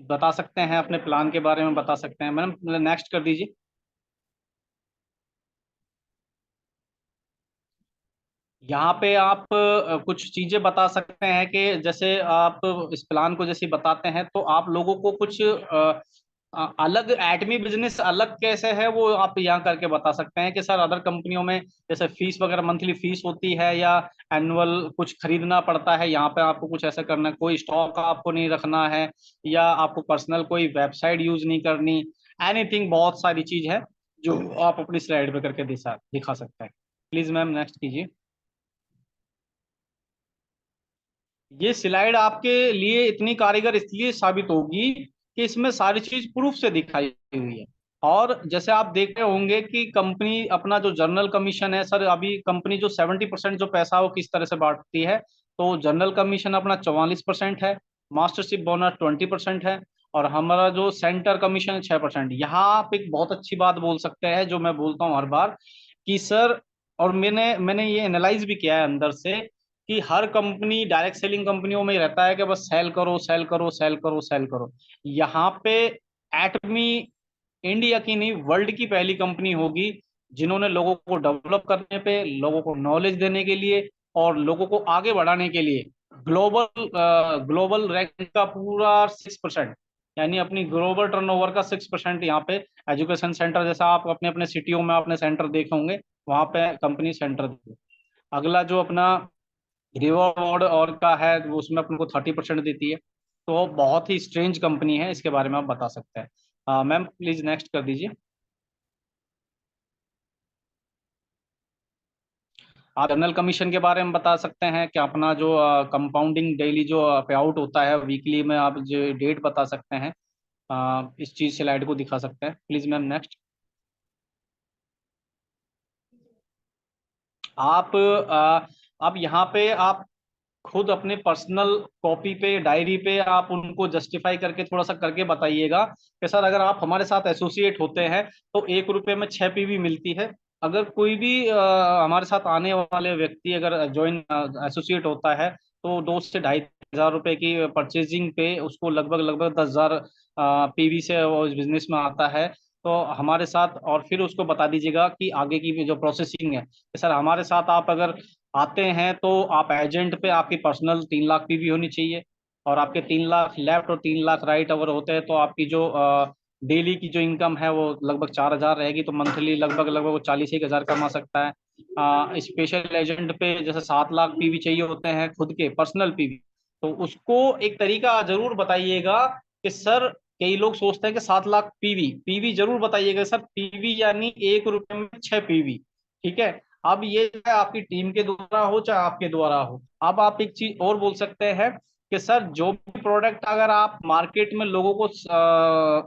बता सकते हैं, अपने प्लान के बारे में बता सकते हैं। मैडम नेक्स्ट कर दीजिए। यहाँ पे आप कुछ चीजें बता सकते हैं कि जैसे आप इस प्लान को जैसे बताते हैं, तो आप लोगों को कुछ अलग एटमी बिजनेस अलग कैसे है वो आप यहाँ करके बता सकते हैं कि सर अदर कंपनियों में जैसे फीस वगैरह मंथली फीस होती है या एनुअल कुछ खरीदना पड़ता है, यहाँ पे आपको कुछ ऐसा करना है, कोई स्टॉक आपको नहीं रखना है या आपको पर्सनल कोई वेबसाइट यूज नहीं करनी, एनीथिंग, बहुत सारी चीज है जो आप अपनी स्लाइड पे करके दिखा दिखा सकते हैं। प्लीज मैम नेक्स्ट कीजिए। ये स्लाइड आपके लिए इतनी कारीगर इसलिए साबित होगी कि इसमें सारी चीज प्रूफ से दिखाई हुई है। और जैसे आप देख रहे होंगे कि कंपनी अपना जो जनरल कमीशन है सर, अभी कंपनी जो 70% जो पैसा है वो किस तरह से बांटती है, तो जनरल कमीशन अपना 44% है, मास्टरशिप बोनस 20% है, और हमारा जो सेंटर कमीशन है 6%। यहाँ आप एक बहुत अच्छी बात बोल सकते हैं जो मैं बोलता हूँ हर बार कि सर, और मैंने मैंने ये एनालाइज भी किया है अंदर से कि हर कंपनी डायरेक्ट सेलिंग कंपनियों में ही रहता है कि बस सेल करो सेल करो सेल करो सेल करो। यहाँ पे एटमी इंडिया की नहीं वर्ल्ड की पहली कंपनी होगी जिन्होंने लोगों को डेवलप करने पे, लोगों को नॉलेज देने के लिए और लोगों को आगे बढ़ाने के लिए ग्लोबल ग्लोबल रैंक का पूरा 6%, यानी अपनी ग्लोबल टर्नओवर का 6% यहाँ पे एजुकेशन सेंटर, जैसा आप अपने अपने सिटियों में अपने सेंटर देखे होंगे, वहां पे कंपनी सेंटर देती है। अगला जो अपना रिवॉर्ड और का है वो उसमें अपन को 30% देती है। तो बहुत ही स्ट्रेंज कंपनी है, इसके बारे में आप बता सकते हैं। मैम प्लीज नेक्स्ट कर दीजिए। आप जनरल कमीशन के बारे में बता सकते हैं कि अपना जो कंपाउंडिंग डेली जो पे आउट होता है वीकली में, आप जो डेट बता सकते हैं। इस चीज स्लाइड को दिखा सकते हैं। Please ma'am next. आप अब यहाँ पे आप खुद अपने पर्सनल कॉपी पे डायरी पे आप उनको जस्टिफाई करके थोड़ा सा करके बताइएगा कि सर अगर आप हमारे साथ एसोसिएट होते हैं तो 1 रुपए में 6 पीवी मिलती है। अगर कोई भी हमारे साथ आने वाले व्यक्ति अगर ज्वाइन एसोसिएट होता है तो 2 से 2.5 हजार रुपए की परचेजिंग पे उसको लगभग लगभग 10,000 पीवी से वो इस बिजनेस में आता है। तो हमारे साथ, और फिर उसको बता दीजिएगा कि आगे की जो प्रोसेसिंग है कि सर हमारे साथ आप अगर आते हैं तो आप एजेंट पे आपकी पर्सनल 3 लाख पीवी होनी चाहिए, और आपके 3 लाख लेफ्ट और 3 लाख राइट अगर होते हैं तो आपकी जो डेली की जो इनकम है वो लगभग 4,000 रहेगी, तो मंथली लगभग लगभग वो 41,000 कमा सकता है। स्पेशल एजेंट पे जैसे 7 लाख पीवी चाहिए होते हैं खुद के पर्सनल पीवी, तो उसको एक तरीका जरूर बताइएगा कि सर, कई लोग सोचते हैं कि 7 लाख पीवी, पीवी जरूर बताइएगा सर, पीवी यानी 1 रुपए में 6 पीवी। ठीक है। अब ये चाहे आपकी टीम के द्वारा हो चाहे आपके द्वारा हो। अब आप एक चीज और बोल सकते हैं कि सर जो भी प्रोडक्ट अगर आप मार्केट में लोगों को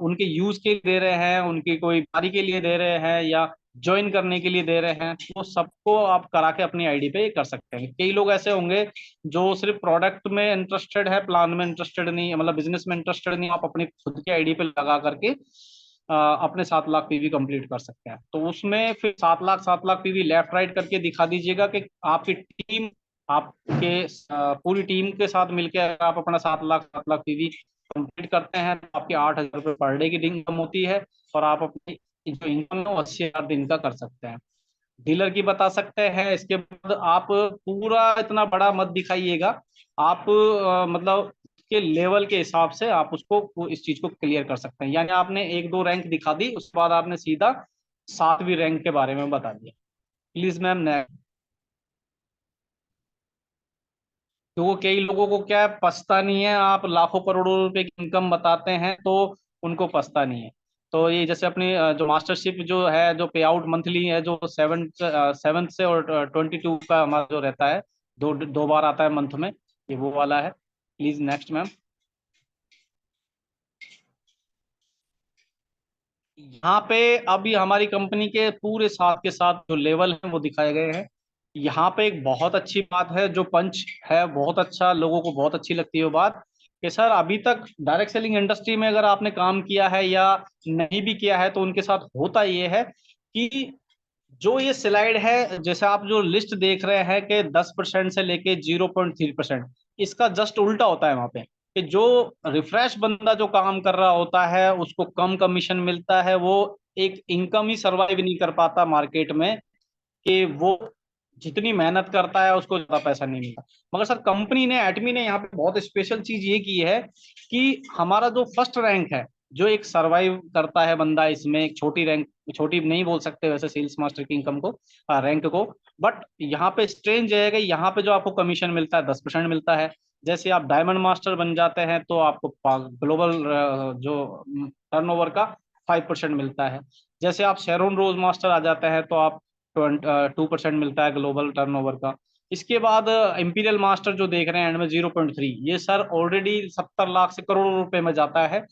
उनके यूज के लिए दे रहे हैं, उनकी कोई बारी के लिए दे रहे हैं या ज्वाइन करने के लिए दे रहे हैं, तो सबको आप करा के अपनी आईडी पे कर सकते हैं। कई लोग ऐसे होंगे जो सिर्फ प्रोडक्ट में इंटरेस्टेड है, प्लान में इंटरेस्टेड नहीं है, मतलब बिजनेस में इंटरेस्टेड नहीं, आप अपनी खुद की आईडी पे लगा करके अपने 7 लाख पीवी कंप्लीट कर सकते हैं। तो उसमें फिर 7 लाख पीवी लेफ्ट राइट करके दिखा दीजिएगा कि आपकी टीम, आपके पूरी टीम के साथ मिलकर अगर आप अपना 7 लाख पीवी कंप्लीट करते हैं तो आपकी 8,000 रुपये पर डे की इनकम होती है, और आप अपनी जो इनकम है वो 80,000 दिन का कर सकते हैं। डीलर की बता सकते हैं। इसके बाद आप पूरा इतना बड़ा मत दिखाइएगा, आप मतलब के लेवल के हिसाब से आप उसको इस चीज को क्लियर कर सकते हैं। यानी आपने 1-2 रैंक दिखा दी, उसके बाद आपने सीधा 7वीं रैंक के बारे में बता दिया। Please ma'am next. तो कई लोगों को क्या है, पछता नहीं है, आप लाखों करोड़ों रुपए की इनकम बताते हैं तो उनको पछता नहीं है। तो ये जैसे अपनी जो मास्टरशिप जो है, जो पे आउट मंथली है, जो 7th से और 22 का हमारा जो रहता है, दो दो बार आता है मंथ में, ये वो वाला है। Please next ma'am. यहाँ पे अभी हमारी कंपनी के पूरे साथ के साथ जो लेवल है वो दिखाए गए हैं। यहाँ पे एक बहुत अच्छी बात है, जो पंच है बहुत अच्छा, लोगों को बहुत अच्छी लगती है वो बात कि सर अभी तक डायरेक्ट सेलिंग इंडस्ट्री में अगर आपने काम किया है या नहीं भी किया है तो उनके साथ होता ये है कि जो ये स्लाइड है, जैसे आप जो लिस्ट देख रहे हैं कि 10% से लेके 0.3%, इसका जस्ट उल्टा होता है वहां पे कि जो रिफ्रेश बंदा जो काम कर रहा होता है उसको कम कमीशन मिलता है, वो एक इनकम ही सरवाइव नहीं कर पाता मार्केट में, कि वो जितनी मेहनत करता है उसको ज्यादा पैसा नहीं मिलता। मगर सर कंपनी ने, एटमी ने यहाँ पे बहुत स्पेशल चीज ये की है कि हमारा जो फर्स्ट रैंक है जो एक सरवाइव करता है बंदा इसमें, एक छोटी रैंक, छोटी नहीं बोल सकते वैसे सेल्स मास्टर की इनकम को, रैंक को, बट यहाँ पे स्ट्रेंज है कि यहाँ पे जो आपको कमीशन मिलता है 10% मिलता है। जैसे आप डायमंड मास्टर बन जाते हैं तो आपको ग्लोबल जो टर्नओवर का 5% मिलता है। जैसे आप शेरोन रोज मास्टर आ जाते हैं तो आप 2% मिलता है ग्लोबल टर्नओवर का। इसके बाद इंपीरियल मास्टर जो देख रहे हैं एंड में 0.3, ये सर ऑलरेडी 70 लाख से करोड़ रुपए में जाता है।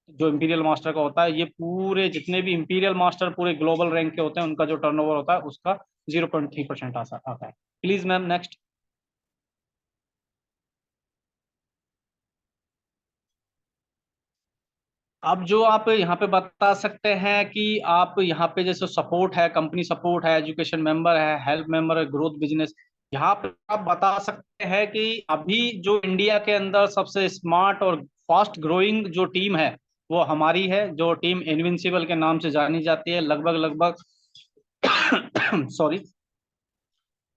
जो इंपीरियल मास्टर का होता है, ये पूरे जितने भी इंपीरियल मास्टर पूरे ग्लोबल रैंक के होते हैं उनका जो टर्नओवर होता है उसका 0.3% आता है। Please ma'am next. अब जो आप यहाँ पे बता सकते हैं कि आप यहाँ पे जैसे सपोर्ट है, कंपनी सपोर्ट है, एजुकेशन मेंबर है, हेल्प मेंबर है, ग्रोथ बिजनेस, यहाँ पे आप बता सकते हैं कि अभी जो इंडिया के अंदर सबसे स्मार्ट और फास्ट ग्रोइंग जो टीम है वो हमारी है, जो टीम इनविंसिबल के नाम से जानी जाती है। लगभग लगभग सॉरी,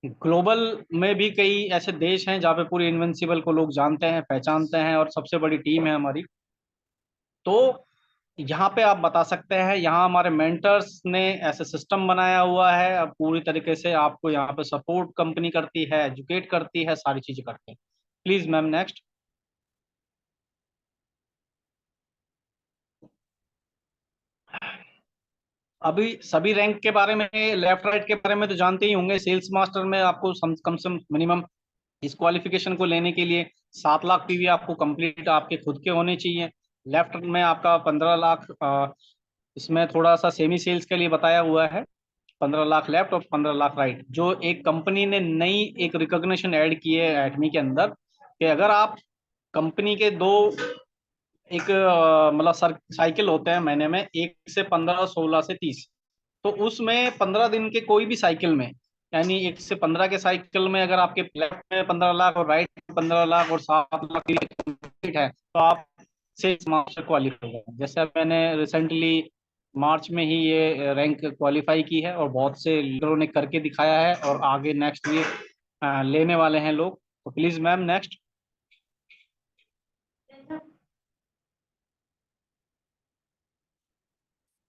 ग्लोबल में भी कई ऐसे देश हैं जहाँ पे पूरी इनविंसिबल को लोग जानते हैं, पहचानते हैं, और सबसे बड़ी टीम है हमारी। तो यहाँ पे आप बता सकते हैं, यहाँ हमारे मेंटर्स ने ऐसे सिस्टम बनाया हुआ है, अब पूरी तरीके से आपको यहाँ पे सपोर्ट कंपनी करती है, एजुकेट करती है, सारी चीजें करते हैं। Please ma'am next. अभी सभी रैंक के बारे में, लेफ्ट राइट के बारे में तो जानते ही होंगे। सेल्स मास्टर में आपको कम से कम मिनिमम इस क्वालिफिकेशन को लेने के लिए 7 लाख पीवी आपको कंप्लीट आपके खुद के होने चाहिए। लेफ्ट में आपका 15 लाख, इसमें थोड़ा सा सेमी सेल्स के लिए बताया हुआ है, 15 लाख लेफ्ट और 15 लाख राइट। जो एक कंपनी ने नई एक रिकॉग्निशन ऐड की है एटमी के अंदर, कि अगर आप कंपनी के दो एक मतलब सर साइकिल होते हैं महीने में, 1 से 15, 16 से 30, तो उसमें 15 दिन के कोई भी साइकिल में, यानी 1 से 15 के साइकिल में अगर आपके लेफ्ट में 15 लाख और राइट में 15 लाख और 7 लाख की है तो आप सेल्स मास्टर क्वालिफाई है। जैसे मैंने रिसेंटली मार्च में ही ये रैंक क्वालिफाई की है और बहुत से लीडरों ने करके दिखाया है और आगे नेक्स्ट ये लेने वाले हैं लोग। तो प्लीज मैम नेक्स्ट।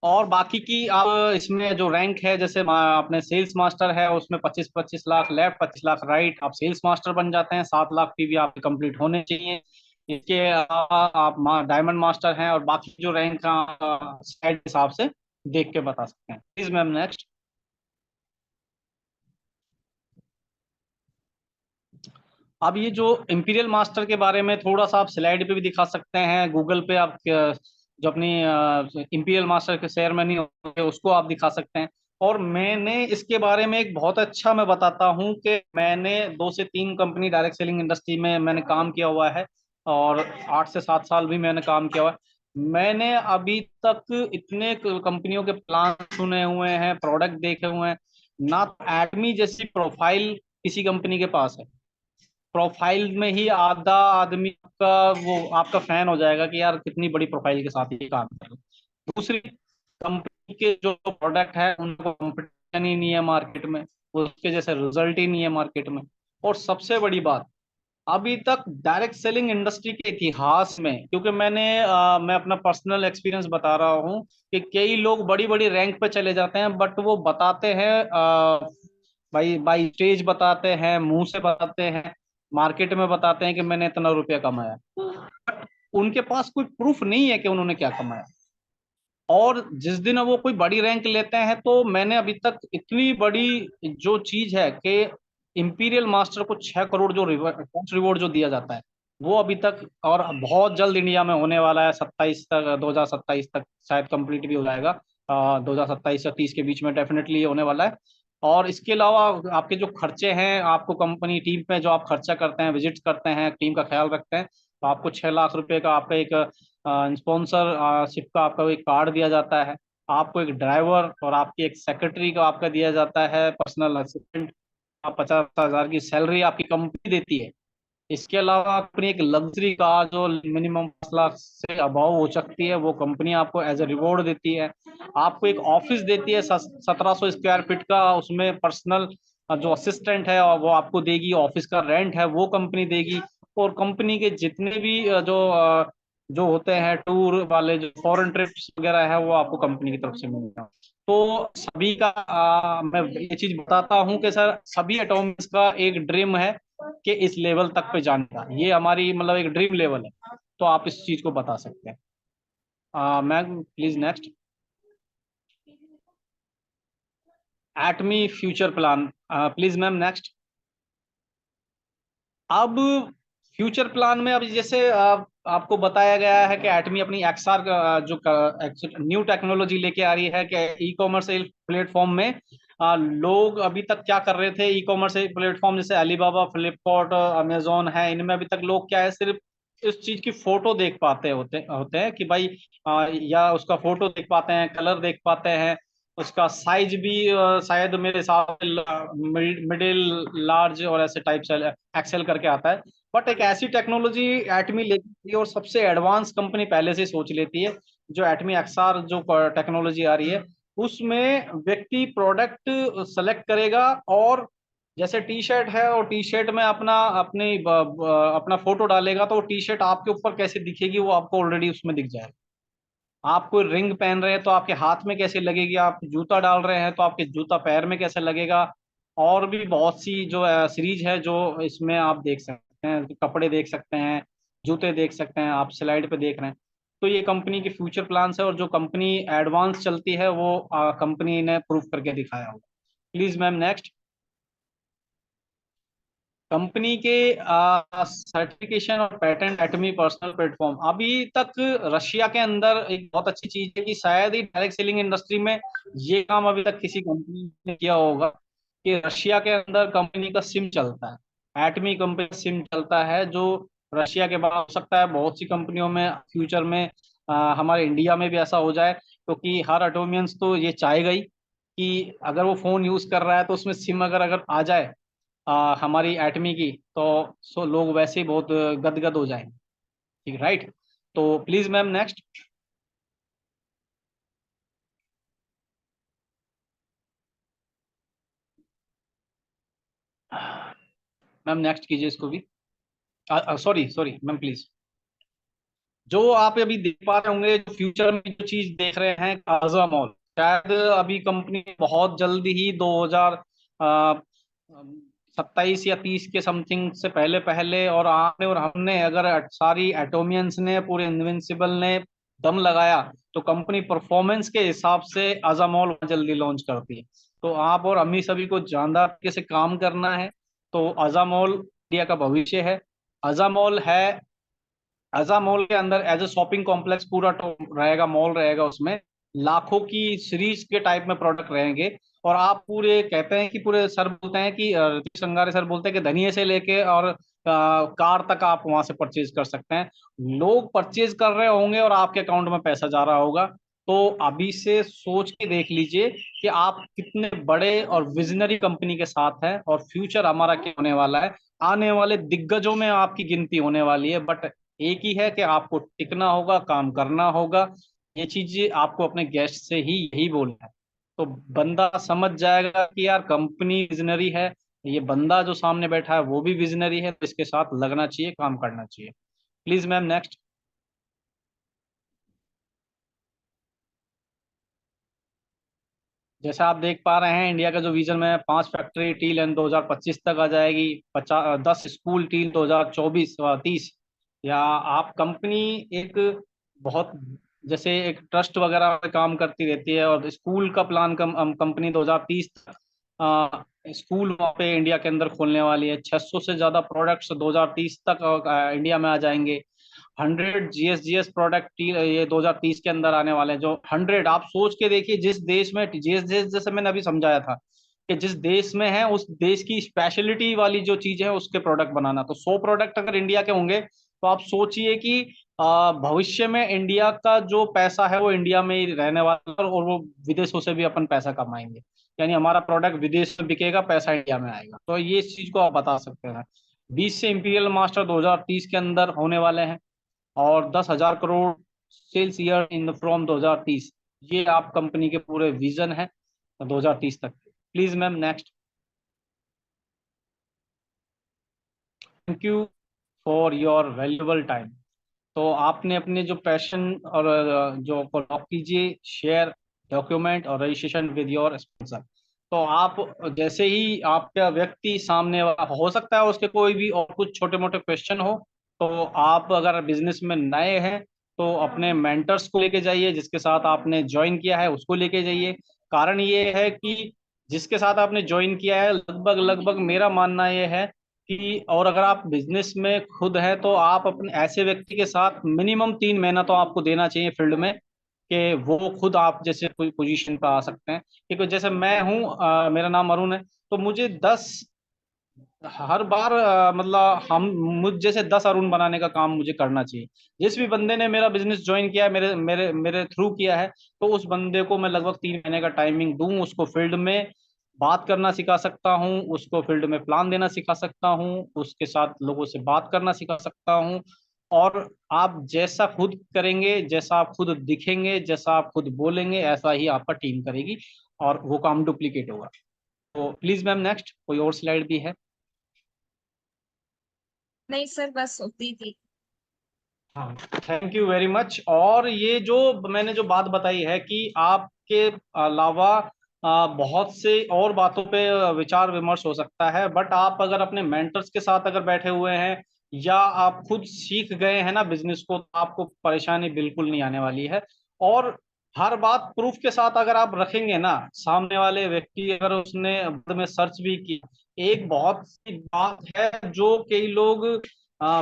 और बाकी की आप इसमें जो रैंक है, जैसे अपने सेल्स मास्टर है उसमें 25-25 लाख लेफ्ट, 25 लाख राइट, आप सेल्स मास्टर बन जाते हैं। 7 लाख पीवी आपके कंप्लीट होने चाहिए। इसके अलावा आप डायमंड मास्टर हैं, और बाकी जो रैंक का साइड हिसाब से देख के बता सकते हैं। Please ma'am next. अब ये जो इंपीरियल मास्टर के बारे में थोड़ा सा आप स्लाइड पे भी दिखा सकते हैं, गूगल पे आप जो अपनी इंपीरियल मास्टर के सेरेमनी होती है उसको आप दिखा सकते हैं। और मैंने इसके बारे में एक बहुत अच्छा मैं बताता हूँ कि मैंने 2 से 3 कंपनी डायरेक्ट सेलिंग इंडस्ट्री में मैंने काम किया हुआ है, और 8 से 7 साल भी मैंने काम किया हुआ है। मैंने अभी तक इतने कंपनियों के प्लान सुने हुए हैं, प्रोडक्ट देखे हुए हैं, ना एडमी जैसी प्रोफाइल किसी कंपनी के पास है। प्रोफाइल में ही आधा आदमी का वो आपका फैन हो जाएगा कि यार कितनी बड़ी प्रोफाइल के साथ ये काम कर रहे हैं। दूसरी, कंपनी के जो प्रोडक्ट है उनको कंपटीशन ही नहीं है मार्केट में, उसके जैसे रिजल्ट ही नहीं है मार्केट में। और सबसे बड़ी बात, अभी तक डायरेक्ट सेलिंग इंडस्ट्री के इतिहास में, क्योंकि मैं अपना पर्सनल एक्सपीरियंस बता रहा हूँ कि कई लोग बड़ी बड़ी रैंक पे चले जाते हैं, बट वो बताते हैं भाई बाई स्टेज बताते हैं, मुंह से बताते हैं, मार्केट में बताते हैं कि मैंने इतना रुपया कमाया, उनके पास कोई प्रूफ नहीं है कि उन्होंने क्या कमाया। और जिस दिन वो कोई बड़ी रैंक लेते हैं, तो मैंने अभी तक इतनी बड़ी जो चीज है कि इंपीरियल मास्टर को 6 करोड़ जो फर्स्ट रिवॉर्ड जो दिया जाता है, वो अभी तक, और बहुत जल्द इंडिया में होने वाला है, 27 तक, 2027 तक शायद कंप्लीट भी हो जाएगा, 2027 से 30 के बीच में डेफिनेटली होने वाला है। और इसके अलावा आपके जो खर्चे हैं, आपको कंपनी टीम पे जो आप खर्चा करते हैं, विजिट करते हैं, टीम का ख्याल रखते हैं, तो आपको 6 लाख रुपए का आपका एक स्पॉन्सरशिप का आपका एक कार्ड दिया जाता है। आपको एक ड्राइवर और आपकी एक सेक्रेटरी का आपका दिया जाता है, पर्सनल असिस्टेंट। 50,000 की सैलरी आपकी कंपनी देती है। इसके अलावा अपनी एक लग्जरी कार जो मिनिमम 5 लाख से अभाव हो सकती है, वो कंपनी आपको एज ए रिवॉर्ड देती है। आपको एक ऑफिस देती है 1700 स्क्वायर फीट का, उसमें पर्सनल जो असिस्टेंट है और वो आपको देगी। ऑफिस का रेंट है वो कंपनी देगी। और कंपनी के जितने भी जो जो होते हैं टूर वाले, जो फॉरेन ट्रिप्स वगैरह है, वो आपको कंपनी की तरफ से मिलेगा। तो सभी का मैं ये चीज बताता हूँ कि सर सभी एटॉमिक्स का एक ड्रीम है कि इस लेवल तक पे जाने का, ये हमारी मतलब एक ड्रीम लेवल है। तो आप इस चीज को बता सकते हैं। Ma'am please next. Atomy future plan, please ma'am next. अब फ्यूचर प्लान में अब जैसे आपको बताया गया है कि एटमी अपनी एक्सआर जो न्यू टेक्नोलॉजी लेके आ रही है कि ई कॉमर्स प्लेटफॉर्म में लोग अभी तक क्या कर रहे थे, ई कॉमर्स प्लेटफॉर्म जैसे अलीबाबा, फ्लिपकार्ट, अमेजोन है, इनमें अभी तक लोग क्या है, सिर्फ इस चीज की फोटो देख पाते होते होते हैं कि भाई या उसका फोटो देख पाते हैं, कलर देख पाते हैं, उसका साइज भी शायद मेरे हिसाब से मिडिल, लार्ज और ऐसे टाइप से एक्सेल करके आता है। बट एक ऐसी टेक्नोलॉजी एटमी लेती है और सबसे एडवांस कंपनी पहले से सोच लेती है, जो एटमी एक्सआर जो टेक्नोलॉजी आ रही है, उसमें व्यक्ति प्रोडक्ट सेलेक्ट करेगा, और जैसे टी शर्ट है और टी शर्ट में अपना फोटो डालेगा, तो टी शर्ट आपके ऊपर कैसे दिखेगी वो आपको ऑलरेडी उसमें दिख जाएगा। आप कोई रिंग पहन रहे हैं तो आपके हाथ में कैसे लगेगी, आप जूता डाल रहे हैं तो आपके जूता पैर में कैसे लगेगा। और भी बहुत सी जो सीरीज है जो इसमें आप देख सकते हैं, कपड़े देख सकते हैं, जूते देख सकते हैं, आप स्लाइड पे देख रहे हैं। तो ये कंपनी के फ्यूचर प्लान्स है, और जो कंपनी एडवांस चलती है वो कंपनी ने प्रूव करके दिखाया होगा। Please ma'am next. कंपनी के सर्टिफिकेशन और पेटेंट एटमी पर्सनल प्लेटफॉर्म, अभी तक रशिया के अंदर एक बहुत अच्छी चीज है कि शायद ही डायरेक्ट सेलिंग इंडस्ट्री में ये काम अभी तक किसी कंपनी ने किया होगा कि रशिया के अंदर कंपनी का सिम चलता है, एटमी कंपनी का सिम चलता है, जो रशिया के बाद हो सकता है बहुत सी कंपनियों में फ्यूचर में हमारे इंडिया में भी ऐसा हो जाए, क्योंकि हर एटोमियंस तो ये चाहेगा ही कि अगर वो फोन यूज कर रहा है तो उसमें सिम अगर अगर आ जाए हमारी एटमी की, तो सो लोग वैसे ही बहुत गदगद हो जाएंगे। ठीक, राइट। तो please ma'am next. Ma'am next कीजिए इसको भी। Sorry sorry ma'am please. जो आप अभी देख पा रहे होंगे, जो फ्यूचर में जो चीज देख रहे हैं, काजा मॉल, शायद अभी कंपनी बहुत जल्दी ही 2027 या 30 के समथिंग से पहले पहले, और आपने और हमने अगर सारी एटोमियंस ने, पूरे इनविंसिबल ने दम लगाया, तो कंपनी परफॉर्मेंस के हिसाब से अजामोल जल्दी लॉन्च करती है। तो आप और हमें सभी को जानदार तरीके से काम करना है। तो अजामोल इंडिया का भविष्य है। अजामोल है, अजा मॉल के अंदर एज ए शॉपिंग कॉम्प्लेक्स पूरा रहेगा, मॉल रहेगा, उसमें लाखों की सीरीज के टाइप में प्रोडक्ट रहेंगे। और आप पूरे कहते हैं कि पूरे सर बोलते हैं कि ऋतिक संगारे सर बोलते हैं कि धनिये से लेके और कार तक आप वहां से परचेज कर सकते हैं। लोग परचेज कर रहे होंगे और आपके अकाउंट में पैसा जा रहा होगा। तो अभी से सोच के देख लीजिए कि आप कितने बड़े और विजनरी कंपनी के साथ हैं, और फ्यूचर हमारा क्या होने वाला है। आने वाले दिग्गजों में आपकी गिनती होने वाली है, बट एक ही है कि आपको टिकना होगा, काम करना होगा। ये चीज आपको अपने गेस्ट से ही यही बोलना है। तो बंदा समझ जाएगा कि यार कंपनी विजनरी है, ये बंदा जो सामने बैठा है वो भी विजनरी है, तो इसके साथ लगना चाहिए, काम करना चाहिए। Please ma'am next. जैसा आप देख पा रहे हैं, इंडिया का जो विजन में 5 फैक्ट्री टील एंड 2025 तक आ जाएगी, 10 स्कूल टील 2024-30, या आप कंपनी एक बहुत जैसे एक ट्रस्ट वगैरह में काम करती रहती है, और स्कूल का प्लान कंपनी 2030 तक स्कूल वहाँ पे इंडिया के अंदर खोलने वाली है। 600 से ज्यादा प्रोडक्ट्स 2030 तक इंडिया में आ जाएंगे। 100 जीएस प्रोडक्ट ये 2030 के अंदर आने वाले हैं। जो 100, आप सोच के देखिए, जिस देश में जीएस जैसे मैंने अभी समझाया था कि जिस देश में है उस देश की स्पेशलिटी वाली जो चीज है उसके प्रोडक्ट बनाना, तो 100 प्रोडक्ट अगर इंडिया के होंगे, तो आप सोचिए कि भविष्य में इंडिया का जो पैसा है वो इंडिया में ही रहने वाला है, और वो विदेशों से भी अपन पैसा कमाएंगे। यानी हमारा प्रोडक्ट विदेश में बिकेगा, पैसा इंडिया में आएगा। तो ये इस चीज को आप बता सकते हैं। 20 से इंपीरियल मास्टर 2030 के अंदर होने वाले हैं, और 10,000 crore sales year in from 2030। ये आप कंपनी के पूरे विजन है 2030 तक। Please ma'am next. Thank you for your valuable time. तो आपने अपने जो पैशन और जो को लॉक कीजिए, शेयर डॉक्यूमेंट और रजिस्ट्रेशन विद योर स्पॉन्सर। तो आप जैसे ही आपका व्यक्ति सामने हो सकता है उसके कोई भी और कुछ छोटे मोटे क्वेश्चन हो, तो आप अगर बिजनेस में नए हैं तो अपने मेंटर्स को लेके जाइए, जिसके साथ आपने ज्वाइन किया है उसको लेके जाइए। कारण ये है कि जिसके साथ आपने ज्वाइन किया है, लगभग लगभग मेरा मानना ये है कि, और अगर आप बिजनेस में खुद हैं तो आप अपने ऐसे व्यक्ति के साथ मिनिमम 3 महीना तो आपको देना चाहिए फील्ड में, कि वो खुद आप जैसे कोई पोजीशन पर आ सकते हैं। क्योंकि जैसे मैं हूँ, मेरा नाम अरुण है, तो मुझे 10 हर बार मतलब हम मुझ जैसे 10 अरुण बनाने का काम मुझे करना चाहिए। जिस भी बंदे ने मेरा बिजनेस ज्वाइन किया है, मेरे मेरे मेरे थ्रू किया है, तो उस बंदे को मैं लगभग 3 महीने का टाइमिंग दूं, उसको फील्ड में बात करना सिखा सकता हूं, उसको फील्ड में प्लान देना सिखा सकता हूं, उसके साथ लोगों से बात करना सिखा सकता हूं। और आप जैसा खुद करेंगे, जैसा आप खुद दिखेंगे, जैसा आप खुद बोलेंगे, ऐसा ही आपका टीम करेगी और वो काम डुप्लीकेट होगा। तो प्लीज मैम, नेक्स्ट कोई और स्लाइड भी है? नहीं सर, बस उतनी थी। हाँ, थैंक यू वेरी मच। और ये जो मैंने जो बात बताई है कि आपके अलावा बहुत से और बातों पे विचार विमर्श हो सकता है, बट आप अगर अपने मेंटर्स के साथ अगर बैठे हुए हैं या आप खुद सीख गए हैं ना बिजनेस को, तो आपको परेशानी बिल्कुल नहीं आने वाली है। और हर बात प्रूफ के साथ अगर आप रखेंगे ना, सामने वाले व्यक्ति अगर उसने बाद में सर्च भी की, एक बहुत सी बात है जो कई लोग,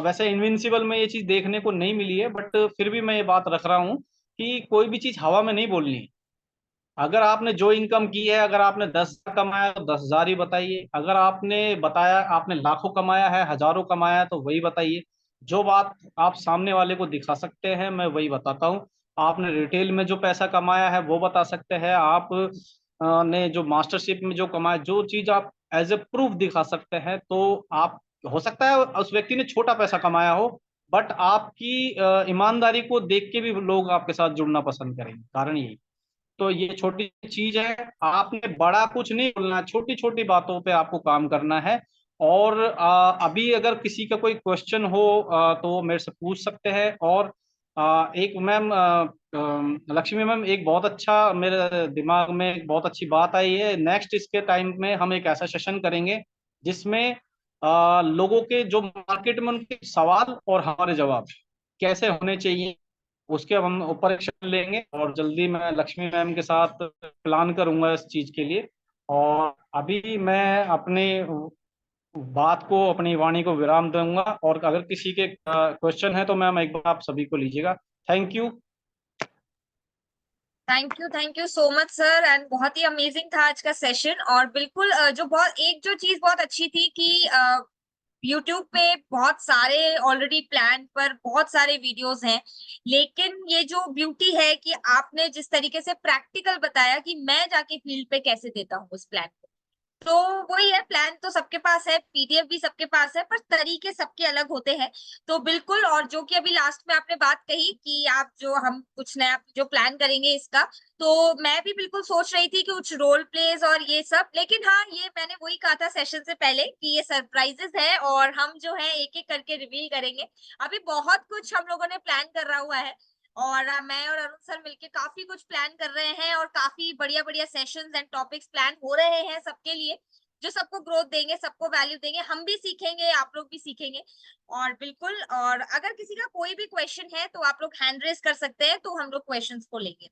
वैसे इनविंसिबल में ये चीज देखने को नहीं मिली है, बट फिर भी मैं ये बात रख रहा हूँ कि कोई भी चीज हवा में नहीं बोलनी है। अगर आपने जो इनकम की है, अगर आपने 10,000 कमाया तो 10,000 ही बताइए। अगर आपने बताया आपने लाखों कमाया है, हजारों कमाया है, तो वही बताइए। जो बात आप सामने वाले को दिखा सकते हैं, मैं वही बताता हूँ। आपने रिटेल में जो पैसा कमाया है वो बता सकते हैं, आप ने जो मास्टरशिप में जो कमाया, जो चीज आप एज ए प्रूफ दिखा सकते हैं, तो आप, हो सकता है उस व्यक्ति ने छोटा पैसा कमाया हो, बट आपकी ईमानदारी को देख के भी लोग आपके साथ जुड़ना पसंद करेंगे। कारण यही। तो ये छोटी चीज है, आपने बड़ा कुछ नहीं बोलना, छोटी छोटी बातों पे आपको काम करना है। और अभी अगर किसी का कोई क्वेश्चन हो तो वो मेरे से पूछ सकते हैं। और एक मैम, लक्ष्मी मैम, एक बहुत अच्छा मेरे दिमाग में एक बहुत अच्छी बात आई है। नेक्स्ट इसके टाइम में हम एक ऐसा सेशन करेंगे जिसमें लोगों के जो मार्केट में उनके सवाल और हमारे जवाब कैसे होने चाहिए, उसके अब हम ऊपर एक्शन लेंगे। और जल्दी मैं लक्ष्मी मैम के साथ प्लान करूंगा इस चीज के लिए। और अभी मैं अपने बात को, अपनी वाणी को विराम दूंगा। और अगर किसी के क्वेश्चन है तो मैम एक बार आप सभी को लीजिएगा। Thank you. Thank you so much sir, and बहुत ही अमेजिंग था आज का सेशन। और बिल्कुल जो चीज बहुत अच्छी थी कि यूट्यूब पे बहुत सारे ऑलरेडी प्लान पर बहुत सारे वीडियोस हैं, लेकिन ये जो ब्यूटी है कि आपने जिस तरीके से प्रैक्टिकल बताया कि मैं जाके फील्ड पे कैसे देता हूँ उस प्लान को। तो वही है, प्लान तो सबके पास है, पीडीएफ भी सबके पास है, पर तरीके सबके अलग होते हैं। तो बिल्कुल, और जो कि अभी लास्ट में आपने बात कही कि आप जो हम कुछ नया जो प्लान करेंगे इसका, तो मैं भी बिल्कुल सोच रही थी कि कुछ रोल प्लेस और ये सब, लेकिन हाँ, ये मैंने वही कहा था सेशन से पहले कि ये सरप्राइजेस है और हम जो है एक एक करके रिवील करेंगे। अभी बहुत कुछ हम लोगों ने प्लान कर रहा हुआ है, और मैं और अरुण सर मिलके काफी कुछ प्लान कर रहे हैं, और काफी बढ़िया बढ़िया सेशंस एंड टॉपिक्स प्लान हो रहे हैं सबके लिए, जो सबको ग्रोथ देंगे, सबको वैल्यू देंगे। हम भी सीखेंगे, आप लोग भी सीखेंगे। और बिल्कुल, और अगर किसी का कोई भी क्वेश्चन है तो आप लोग हैंड रेस कर सकते हैं, तो हम लोग क्वेश्चंस को लेंगे।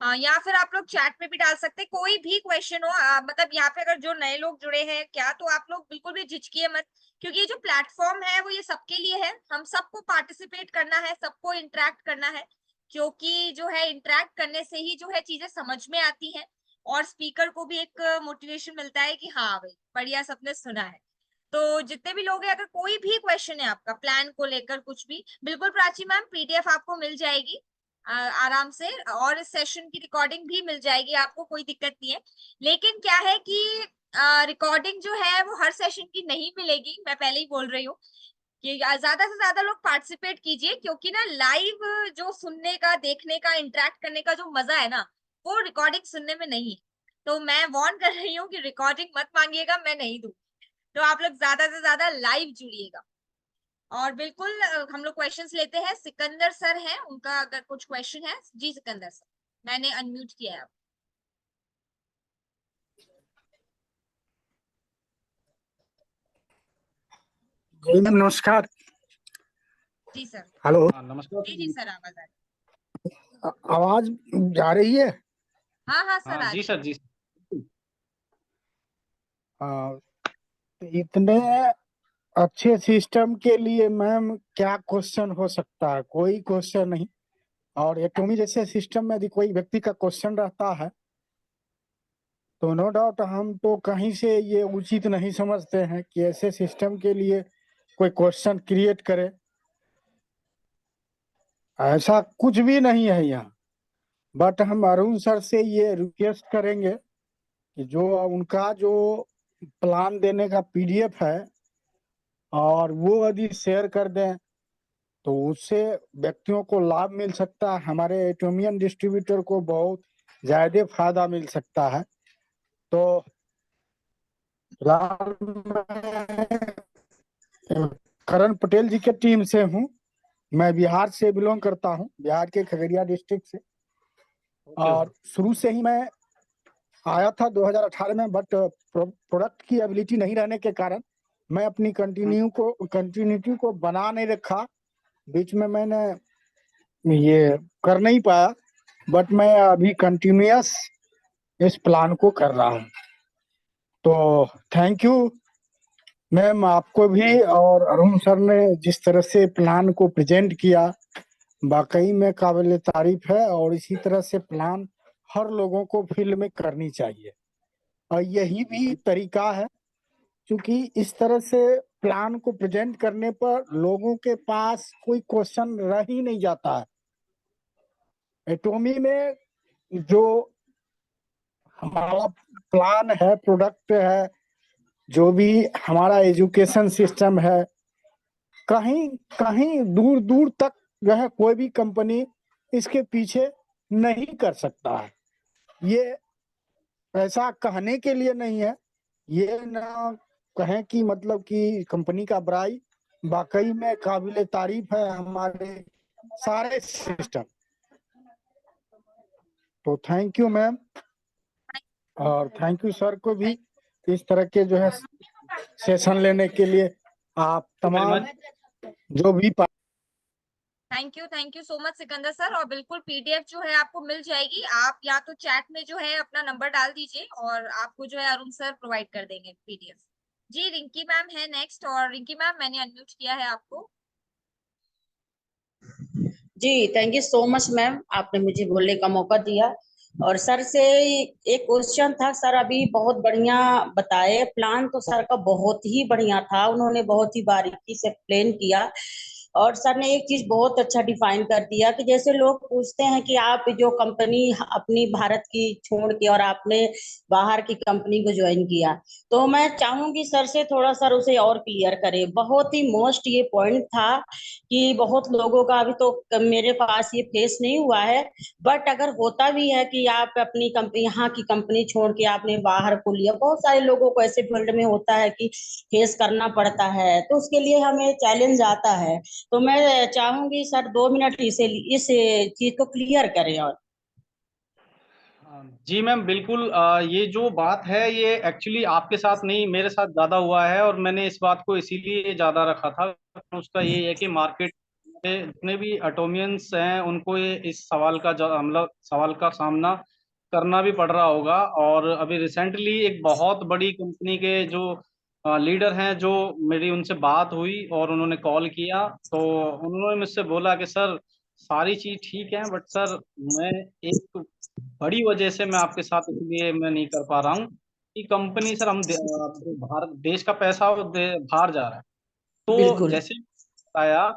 या फिर आप लोग चैट में भी डाल सकते हैं, कोई भी क्वेश्चन हो। मतलब यहाँ पे अगर जो नए लोग जुड़े हैं क्या, तो आप लोग बिल्कुल भी झिझकिए मत, क्योंकि ये जो प्लेटफॉर्म है वो ये सबके लिए है। हम सबको पार्टिसिपेट करना है, सबको इंटरेक्ट करना है, क्योंकि जो है इंटरेक्ट करने से ही जो है चीजें समझ में आती हैं, और स्पीकर को भी एक मोटिवेशन मिलता है कि हाँ भाई बढ़िया, सबने सुना है। तो जितने भी लोग हैं, अगर कोई भी क्वेश्चन है आपका प्लान को लेकर कुछ भी, बिल्कुल प्राची मैम, पीडीएफ आपको मिल जाएगी आराम से, और इस सेशन की रिकॉर्डिंग भी मिल जाएगी आपको, कोई दिक्कत नहीं है। लेकिन क्या है कि रिकॉर्डिंग जो है वो हर सेशन की नहीं मिलेगी, मैं पहले ही बोल रही हूँ कि ज्यादा से ज्यादा लोग पार्टिसिपेट कीजिए, क्योंकि ना लाइव जो सुनने का, देखने का, इंटरेक्ट करने का जो मजा है ना, वो रिकॉर्डिंग सुनने में नहीं है। तो मैं वार्न कर रही हूँ कि रिकॉर्डिंग मत मांगिएगा, मैं नहीं दूँ। तो आप लोग ज्यादा से ज्यादा लाइव जुड़िएगा। और बिल्कुल हम लोग क्वेश्चंस लेते हैं। सिकंदर सर हैं, उनका अगर कुछ क्वेश्चन है। जी सिकंदर सर, मैंने अनम्यूट किया है आप। मैम नमस्कार। जी सर। हेलो। नमस्कार। जी सर, आवाज आ रही आवाज जा रही है? हाँ हाँ सर, हाँ आ जी रही सर, जी आ, इतने अच्छे सिस्टम के लिए मैम क्या क्वेश्चन हो सकता है? कोई क्वेश्चन नहीं। और एटॉमी जैसे सिस्टम में यदि कोई व्यक्ति का क्वेश्चन रहता है तो नो डाउट हम तो कहीं से ये उचित नहीं समझते हैं कि ऐसे सिस्टम के लिए कोई क्वेश्चन क्रिएट करे। ऐसा कुछ भी नहीं है यहाँ। बट हम अरुण सर से ये रिक्वेस्ट करेंगे कि जो उनका जो प्लान देने का पीडीएफ है और वो यदि शेयर कर दें तो उससे व्यक्तियों को लाभ मिल सकता है। हमारे एटोमियन डिस्ट्रीब्यूटर को बहुत ज्यादा फायदा मिल सकता है। तो फिलहाल मैं करण पटेल जी के टीम से हूँ। मैं बिहार से बिलोंग करता हूँ, बिहार के खगड़िया डिस्ट्रिक्ट से। ओके। और शुरू से ही मैं आया था 2018 में, बट प्रोडक्ट की एबिलिटी नहीं रहने के कारण मैं अपनी कंटिन्यूटी को बना नहीं रखा। बीच में मैंने ये कर नहीं पाया। बट मैं अभी कंटिन्यूअस इस प्लान को कर रहा हूँ। तो थैंक यू मैम आपको भी। और अरुण सर ने जिस तरह से प्लान को प्रेजेंट किया वाकई में काबिल तारीफ है। और इसी तरह से प्लान हर लोगों को फील्ड में करनी चाहिए। और यही भी तरीका है, क्योंकि इस तरह से प्लान को प्रेजेंट करने पर लोगों के पास कोई क्वेश्चन रह ही नहीं जाता है। एटॉमी में जो हमारा प्लान है, प्रोडक्ट है, जो भी हमारा एजुकेशन सिस्टम है, कहीं कहीं दूर दूर तक जो है कोई भी कंपनी इसके पीछे नहीं कर सकता है। ये ऐसा कहने के लिए नहीं है, ये ना कहें कि मतलब कि कंपनी का बुराई, वाकई में काबिले तारीफ है हमारे सारे सिस्टम। तो थैंक यू मैम, और थैंक यू सर को भी इस तरह के जो है सेशन लेने के लिए। आप तमाम जो भी thank you so much Sikandar sir. और बिल्कुल पीडीएफ जो है आपको मिल जाएगी। आप या तो चैट में जो है अपना नंबर डाल दीजिए और आपको जो है अरुण सर प्रोवाइड कर देंगे पीडीएफ। जी रिंकी मैम है नेक्स्ट। और रिंकी मैम, मैंने अनम्यूट किया है आपको। जी thank you so much ma'am, आपने मुझे बोलने का मौका दिया। और सर से एक क्वेश्चन था। सर अभी बहुत बढ़िया बताए, प्लान तो सर का बहुत ही बढ़िया था, उन्होंने बहुत ही बारीकी से एक्सप्लेन किया। और सर ने एक चीज बहुत अच्छा डिफाइन कर दिया कि जैसे लोग पूछते हैं कि आप जो कंपनी अपनी भारत की छोड़ के और आपने बाहर की कंपनी को ज्वाइन किया, तो मैं चाहूंगी सर से थोड़ा सर उसे और क्लियर करें। बहुत ही मोस्ट ये पॉइंट था कि बहुत लोगों का अभी तो मेरे पास ये फेस नहीं हुआ है, बट अगर होता भी है कि आप अपनी कंपनी, यहाँ की कंपनी छोड़ के आपने बाहर को लिया, बहुत सारे लोगों को ऐसे फील्ड में होता है कि फेस करना पड़ता है, तो उसके लिए हमें चैलेंज आता है। तो मैं चाहूंगी सर 2 मिनट इस चीज को क्लियर करें। और जी मैम, बिल्कुल। ये जो बात है ये एक्चुअली आपके साथ नहीं, मेरे साथ ज्यादा हुआ है, और मैंने इस बात को इसीलिए ज्यादा रखा था। उसका ये है कि मार्केट में जितने भी एटोमियंस हैं उनको ये इस सवाल का मतलब सवाल का सामना करना भी पड़ रहा होगा। और अभी रिसेंटली एक बहुत बड़ी कंपनी के जो लीडर हैं, जो मेरी उनसे बात हुई और उन्होंने कॉल किया, तो उन्होंने मुझसे बोला कि सर सारी चीज ठीक है, बट सर मैं एक बड़ी वजह से मैं आपके साथ इसलिए मैं नहीं कर पा रहा हूँ कि कंपनी सर भारत देश का पैसा बाहर जा रहा है। तो बिल्कुल जैसे बताया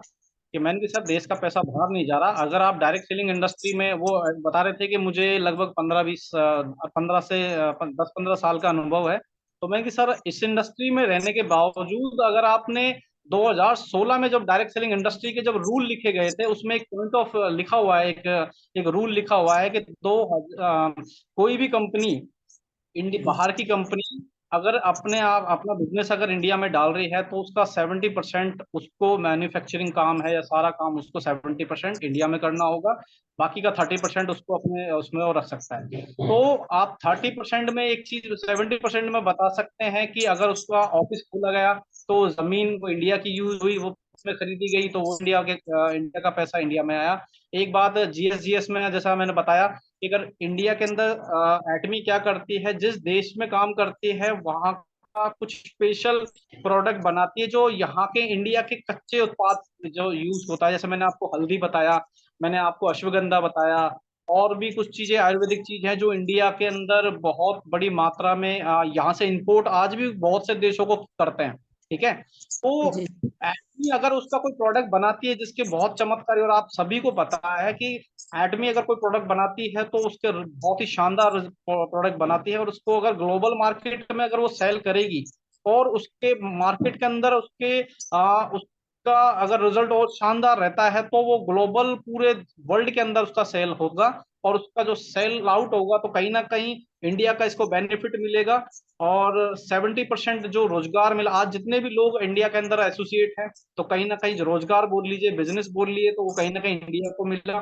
कि मैंने कहा सर देश का पैसा बाहर नहीं जा रहा। अगर आप डायरेक्ट सेलिंग इंडस्ट्री में, वो बता रहे थे कि मुझे लगभग 10-15 साल का अनुभव है। तो मैंने कि सर इस इंडस्ट्री में रहने के बावजूद अगर आपने 2016 में जब डायरेक्ट सेलिंग इंडस्ट्री के जब रूल लिखे गए थे, उसमें एक पॉइंट ऑफ लिखा हुआ है, एक एक रूल लिखा हुआ है कि कोई भी कंपनी, बाहर की कंपनी अगर अपने आप अपना बिजनेस अगर इंडिया में डाल रही है तो उसका 70% उसको मैन्युफैक्चरिंग काम है या सारा काम उसको 70% इंडिया में करना होगा, बाकी का 30% उसको अपने उसमें वो रख सकता है। तो आप 30% में एक चीज 70% में बता सकते हैं कि अगर उसका ऑफिस खोला गया तो जमीन वो इंडिया की यूज हुई, वो उसमें खरीदी गई तो वो इंडिया का पैसा इंडिया में आया। एक बात जीएस में जैसा मैंने बताया कि अगर इंडिया के अंदर एटमी क्या करती है, जिस देश में काम करती है वहां का कुछ स्पेशल प्रोडक्ट बनाती है जो यहाँ के इंडिया के कच्चे उत्पाद जो यूज होता है। जैसे मैंने आपको हल्दी बताया, मैंने आपको अश्वगंधा बताया, और भी कुछ चीजें आयुर्वेदिक चीज हैं जो इंडिया के अंदर बहुत बड़ी मात्रा में यहाँ से इंपोर्ट आज भी बहुत से देशों को करते हैं। ठीक है, तो जी एटमी अगर उसका कोई प्रोडक्ट बनाती है जिसके बहुत चमत्कारी, और आप सभी को पता है कि एटमी अगर कोई प्रोडक्ट बनाती है तो उसके बहुत ही शानदार प्रोडक्ट बनाती है, और उसको अगर ग्लोबल मार्केट में अगर वो सेल करेगी और उसके मार्केट के अंदर उसका अगर रिजल्ट और शानदार रहता है तो वो ग्लोबल पूरे वर्ल्ड के अंदर उसका सेल होगा, और उसका जो सेल आउट होगा तो कहीं ना कहीं इंडिया का इसको बेनिफिट मिलेगा। और 70% जो रोजगार मिला, आज जितने भी लोग इंडिया के अंदर एसोसिएट हैं तो कहीं ना कहीं जो रोजगार बोल लीजिए, बिजनेस बोल लीजिए, तो वो कहीं ना कहीं इंडिया को मिला।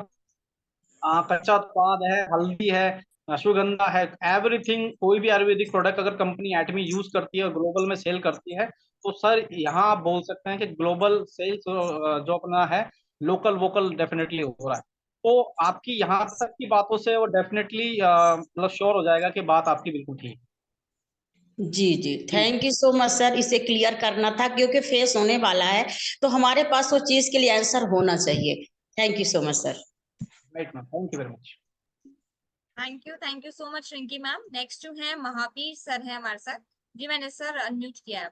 कच्चा उत्पाद है, हल्दी है, अश्वगंधा है, एवरीथिंग, कोई भी आयुर्वेदिक प्रोडक्ट अगर कंपनी एटमी यूज करती है और ग्लोबल में सेल करती है तो सर यहाँ आप बोल सकते हैं कि ग्लोबल सेल्स जो अपना है लोकल वोकल डेफिनेटली हो रहा है। तो आपकी यहाँ तक की बातों से वो डेफिनेटली मतलब श्योर हो जाएगा कि बात आपकी बिल्कुल ठीक जी जी, thank you so much sir. इसे क्लियर करना था क्योंकि फेस होने वाला है, तो हमारे पास वो चीज के लिए आंसर होना चाहिए। Thank you so much sir. है। Right ma'am, thank you very much. Thank you so much Rinki ma'am. Next जो है महावीर सर है हमारे साथ। जी मैंने सर अनम्यूट किया है।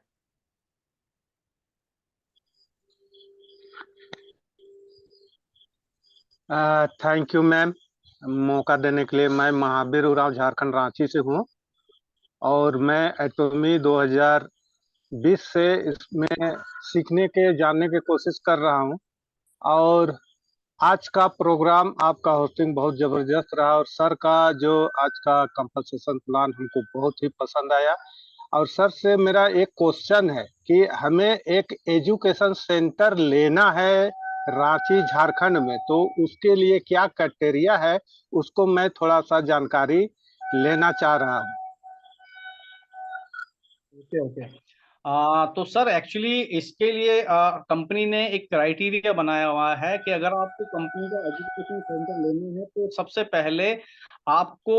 थैंक यू मैम, मौका देने के लिए। मैं महावीर उरांव झारखंड रांची से हूँ, और मैं एटॉमी 2020 से इसमें सीखने के जानने की कोशिश कर रहा हूँ। और आज का प्रोग्राम आपका होस्टिंग बहुत जबरदस्त रहा, और सर का जो आज का कंपनसेशन प्लान हमको बहुत ही पसंद आया। और सर से मेरा एक क्वेश्चन है कि हमें एक एजुकेशन सेंटर लेना है रांची झारखंड में, तो उसके लिए क्या क्राइटेरिया है, उसको मैं थोड़ा सा जानकारी लेना चाह रहा हूँ। Okay okay. तो सर एक्चुअली इसके लिए कंपनी ने एक क्राइटेरिया बनाया हुआ है कि अगर आपको कंपनी का एजुकेशन सेंटर लेना है तो सबसे पहले आपको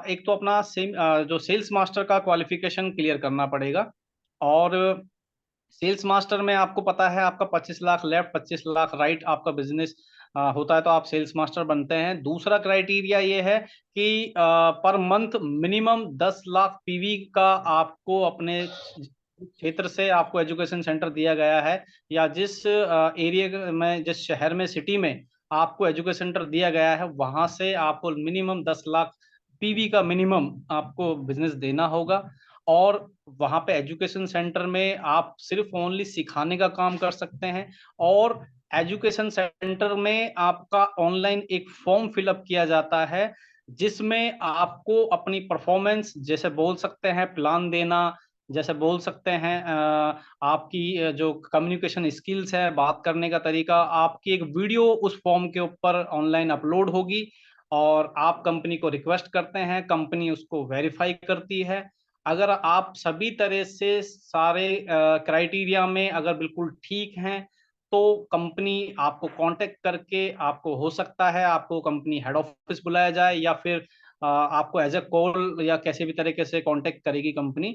एक तो अपना जो सेल्स मास्टर का क्वालिफिकेशन क्लियर करना पड़ेगा। और सेल्स मास्टर में आपको पता है आपका 25 लाख लेफ्ट 25 लाख राइट आपका बिजनेस होता है तो आप सेल्स मास्टर बनते हैं। दूसरा क्राइटेरिया ये है कि per month minimum 10 lakh PV का आपको अपने क्षेत्र से आपको एजुकेशन सेंटर दिया गया है, या जिस एरिया में जिस शहर में सिटी में आपको एजुकेशन सेंटर दिया गया है वहां से आपको मिनिमम 10 लाख पीवी का मिनिमम आपको बिजनेस देना होगा। और वहां पे एजुकेशन सेंटर में आप सिर्फ ओनली सिखाने का काम कर सकते हैं। और एजुकेशन सेंटर में आपका ऑनलाइन एक फॉर्म फिलअप किया जाता है जिसमें आपको अपनी परफॉर्मेंस जैसे बोल सकते हैं प्लान देना, जैसे बोल सकते हैं आपकी जो कम्युनिकेशन स्किल्स है, बात करने का तरीका, आपकी एक वीडियो उस फॉर्म के ऊपर ऑनलाइन अपलोड होगी। और आप कंपनी को रिक्वेस्ट करते हैं, कंपनी उसको वेरीफाई करती है। अगर आप सभी तरह से सारे क्राइटेरिया में अगर बिल्कुल ठीक हैं तो कंपनी आपको कांटेक्ट करके आपको हो सकता है आपको कंपनी हेड ऑफिस बुलाया जाए, या फिर आपको एज ए कॉल या कैसे भी तरीके से कांटेक्ट करेगी कंपनी।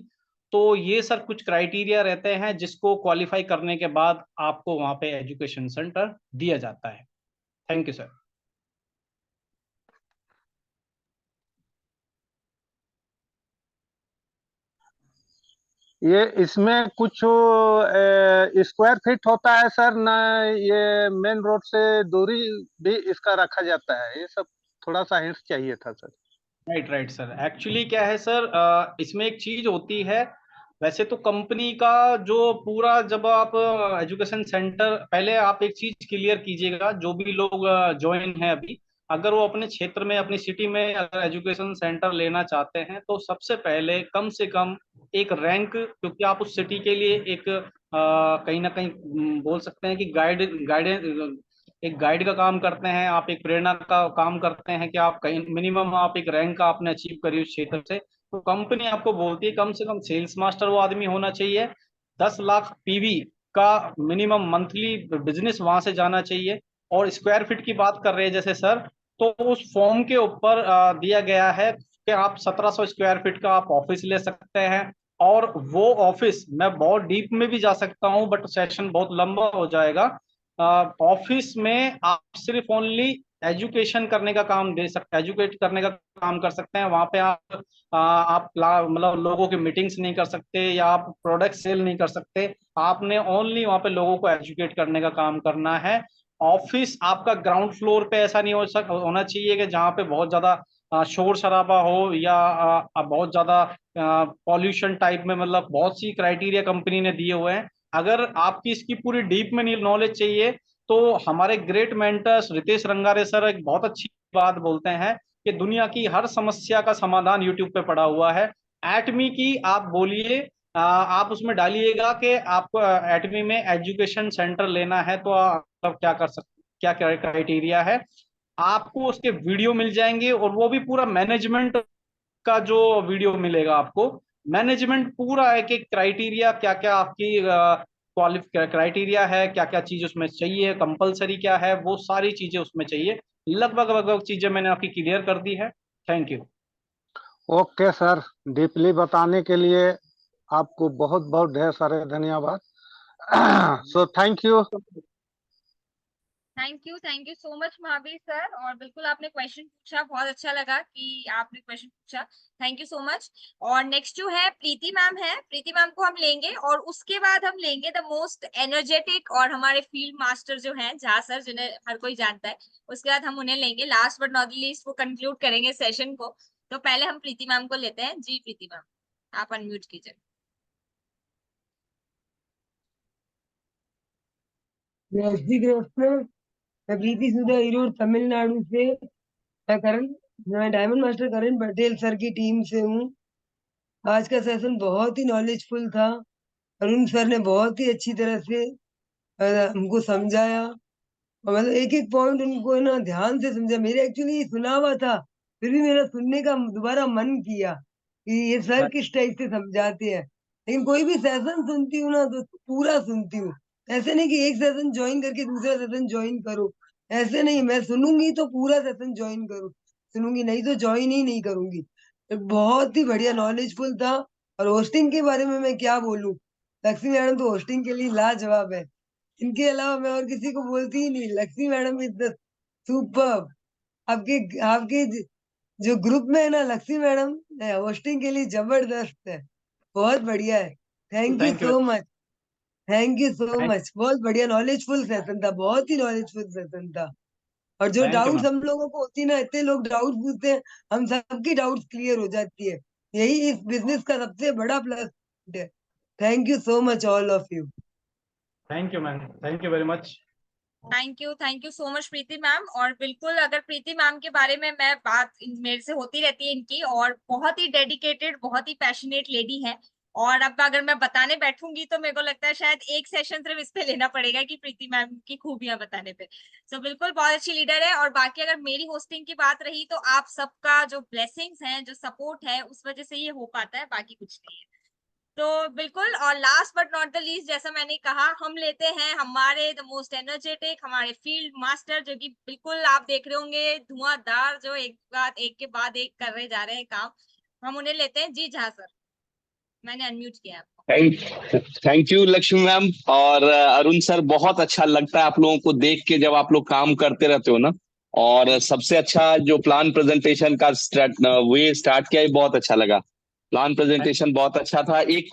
तो ये सर कुछ क्राइटेरिया रहते हैं जिसको क्वालिफाई करने के बाद आपको वहां पे एजुकेशन सेंटर दिया जाता है। Thank you sir. ये इसमें कुछ स्क्वायर फीट होता है सर ना, ये मेन रोड से दूरी भी इसका रखा जाता है, ये सब थोड़ा सा हिंट चाहिए था sir. Right right sir, actually क्या है सर, इसमें एक चीज होती है। वैसे तो कंपनी का जो पूरा जब आप एजुकेशन सेंटर, पहले आप एक चीज क्लियर कीजिएगा जो भी लोग ज्वाइन है अभी, अगर वो अपने क्षेत्र में, अपनी सिटी में अगर एजुकेशन सेंटर लेना चाहते हैं तो सबसे पहले कम से कम एक रैंक, क्योंकि आप उस सिटी के लिए एक कहीं ना कहीं बोल सकते हैं कि एक गाइड का काम करते हैं, आप एक प्रेरणा का काम करते हैं कि आप कहीं मिनिमम आप एक रैंक का आपने अचीव करी उस क्षेत्र से, तो कंपनी आपको बोलती है कम से कम सेल्स मास्टर वो आदमी होना चाहिए, 10 लाख पीवी का मिनिमम मंथली बिजनेस वहां से जाना चाहिए। और स्क्वायर फीट की बात कर रहे हैं जैसे सर, तो उस फॉर्म के ऊपर दिया गया है कि आप 1700 स्क्वायर फीट का आप ऑफिस ले सकते हैं। और वो ऑफिस मैं बहुत डीप में भी जा सकता हूँ बट सेशन बहुत लंबा हो जाएगा। ऑफिस में आप सिर्फ ओनली एजुकेशन करने का काम दे सकते, एजुकेट करने का काम कर सकते हैं। वहां पे आप मतलब लोगों की मीटिंग्स नहीं कर सकते या आप प्रोडक्ट सेल नहीं कर सकते, आपने ओनली वहां पे लोगों को एजुकेट करने का काम करना है। ऑफिस आपका ग्राउंड फ्लोर पे ऐसा नहीं होना चाहिए कि जहाँ पे बहुत ज्यादा शोर शराबा हो या बहुत ज्यादा पॉल्यूशन टाइप में, मतलब बहुत सी क्राइटेरिया कंपनी ने दिए हुए हैं। अगर आपकी इसकी पूरी डीप में नॉलेज चाहिए तो हमारे great mentors Ritesh Rangare sir एक बहुत अच्छी बात बोलते हैं कि दुनिया की हर समस्या का समाधान यूट्यूब पे पड़ा हुआ है। एटमी की आप बोलिए, आप उसमें डालिएगा कि आपको एटमी में एजुकेशन सेंटर लेना है तो आप क्या कर सकते, क्या क्या क्राइटेरिया है, आपको उसके वीडियो मिल जाएंगे। और वो भी पूरा मैनेजमेंट का जो वीडियो मिलेगा आपको, मैनेजमेंट पूरा एक एक क्राइटेरिया, क्या क्या आपकी क्राइटेरिया है, क्या क्या चीज उसमें चाहिए, कंपलसरी क्या है, वो सारी चीजें उसमें चाहिए। लगभग लगभग चीजें मैंने आपकी क्लियर कर दी है। Thank you. Okay sir, deeply बताने के लिए आपको बहुत बहुत ढेर सारे धन्यवाद। सो thank you. Thank you so much Mahavir sir. और बिल्कुल आपने क्वेश्चन पूछा, बहुत अच्छा लगा कि आपने क्वेश्चन पूछा, थैंक यू सो मच। और नेक्स्ट जो है प्रीति मैम है, प्रीति मैम को हम लेंगे और उसके बाद हम लेंगे द मोस्ट एनर्जेटिक और हमारे फील्ड मास्टर जो हैं झा सर, जिन्हें हर कोई जानता है। उसके बाद हम उन्हें लेंगे, लास्ट बट नॉट लीस्ट वो कंक्लूड करेंगे सेशन को। तो पहले हम प्रीति मैम को लेते हैं। जी प्रीति मैम, आप अनम्यूट कीजिए। जय श्री कृष्ण। मैं प्रीति सुधा ईरोड तमिलनाडु से, मैं डायमंड मास्टर करण पटेल सर की टीम से हूँ। आज का सेशन बहुत ही नॉलेजफुल था। अरुण सर ने बहुत ही अच्छी तरह से हमको समझाया और मतलब एक एक पॉइंट उनको ना ध्यान से समझा। मेरे एक्चुअली सुना हुआ था, फिर भी मेरा सुनने का दोबारा मन किया कि ये सर किस टाइप से समझाते हैं। लेकिन कोई भी सेशन सुनती हूँ ना तो पूरा सुनती हूँ। ऐसे नहीं कि एक सेशन ज्वाइन करके दूसरा सेशन ज्वाइन करो, ऐसे नहीं। मैं सुनूंगी तो पूरा सेशन ज्वाइन करूँ, सुनूंगी नहीं तो ज्वाइन ही नहीं करूंगी। तो बहुत ही बढ़िया नॉलेजफुल था। और होस्टिंग के बारे में मैं क्या बोलूं, लक्ष्मी मैडम तो होस्टिंग के लिए लाजवाब है। इनके अलावा मैं और किसी को बोलती ही नहीं। Lakshmi madam is the super. आपके आपके जो ग्रुप में है ना, लक्ष्मी मैडम होस्टिंग के लिए जबरदस्त है, बहुत बढ़िया है। Thank you thank you. So much, thank you so much. बहुत बढ़िया नॉलेजफुल सेशन था, बहुत ही नॉलेजफुल सेशन था। और जो थैंक यू डाउट्स मैम। हम लोगों को होती है ना, इतने लोग डाउट पूछते हैं, हम सबकी डाउट्स क्लियर हो जाती है। यही इस बिजनेस का सबसे बड़ा प्लस है। Thank you so much all of you. Thank you ma'am, thank you very much. Thank you so much Preeti ma'am. और बिल्कुल अगर प्रीति मैम के बारे में मैं बात मेरे से होती रहती है इनकी, और बहुत ही डेडिकेटेड, बहुत ही पैशनेट लेडी है। और अब अगर मैं बताने बैठूंगी तो मेरे को लगता है शायद एक सेशन सिर्फ इस पे लेना पड़ेगा कि प्रीति मैम की खूबियां बताने पे। तो बिल्कुल बहुत अच्छी लीडर है। और बाकी अगर मेरी होस्टिंग की बात रही तो आप सबका जो ब्लेसिंग्स हैं, जो सपोर्ट है, उस वजह से ये हो पाता है, बाकी कुछ नहीं है। तो बिल्कुल, और last but not the least, जैसा मैंने कहा, हम लेते हैं हमारे द मोस्ट एनर्जेटिक, हमारे फील्ड मास्टर, जो कि बिल्कुल आप देख रहे होंगे धुआंधार, जो एक के बाद एक कर रहे जा रहे हैं काम। हम उन्हें लेते हैं। जी झा सर, मैंने अनम्यूट किया आपको। थैंक यू लक्ष्मी मैम और अरुण सर। बहुत अच्छा लगता है आप लोगों को देख के जब आप लोग काम करते रहते हो ना। और सबसे अच्छा जो प्लान प्रेजेंटेशन का स्टार्ट किया, बहुत अच्छा लगा। प्लान प्रेजेंटेशन बहुत अच्छा था। एक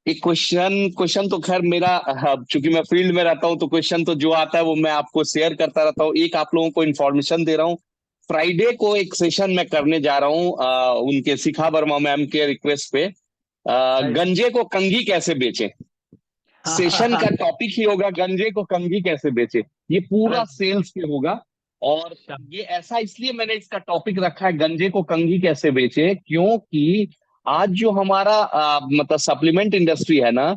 क्वेश्चन तो खैर मेरा, चूंकि मैं फील्ड में रहता हूं तो क्वेश्चन तो जो आता है वो मैं आपको शेयर करता रहता हूँ। एक आप लोगों को इन्फॉर्मेशन दे रहा हूँ, फ्राइडे को एक सेशन मैं करने जा रहा हूँ उनके शिखा वर्मा मैम के रिक्वेस्ट पे। गंजे को कंघी कैसे बेचें, सेशन का टॉपिक ही होगा गंजे को कंघी कैसे बेचे। ये पूरा सेल्स पे होगा और ये ऐसा इसलिए मैंने इसका टॉपिक रखा है, गंजे को कंघी कैसे बेचे, क्योंकि आज जो हमारा मतलब सप्लीमेंट इंडस्ट्री है ना,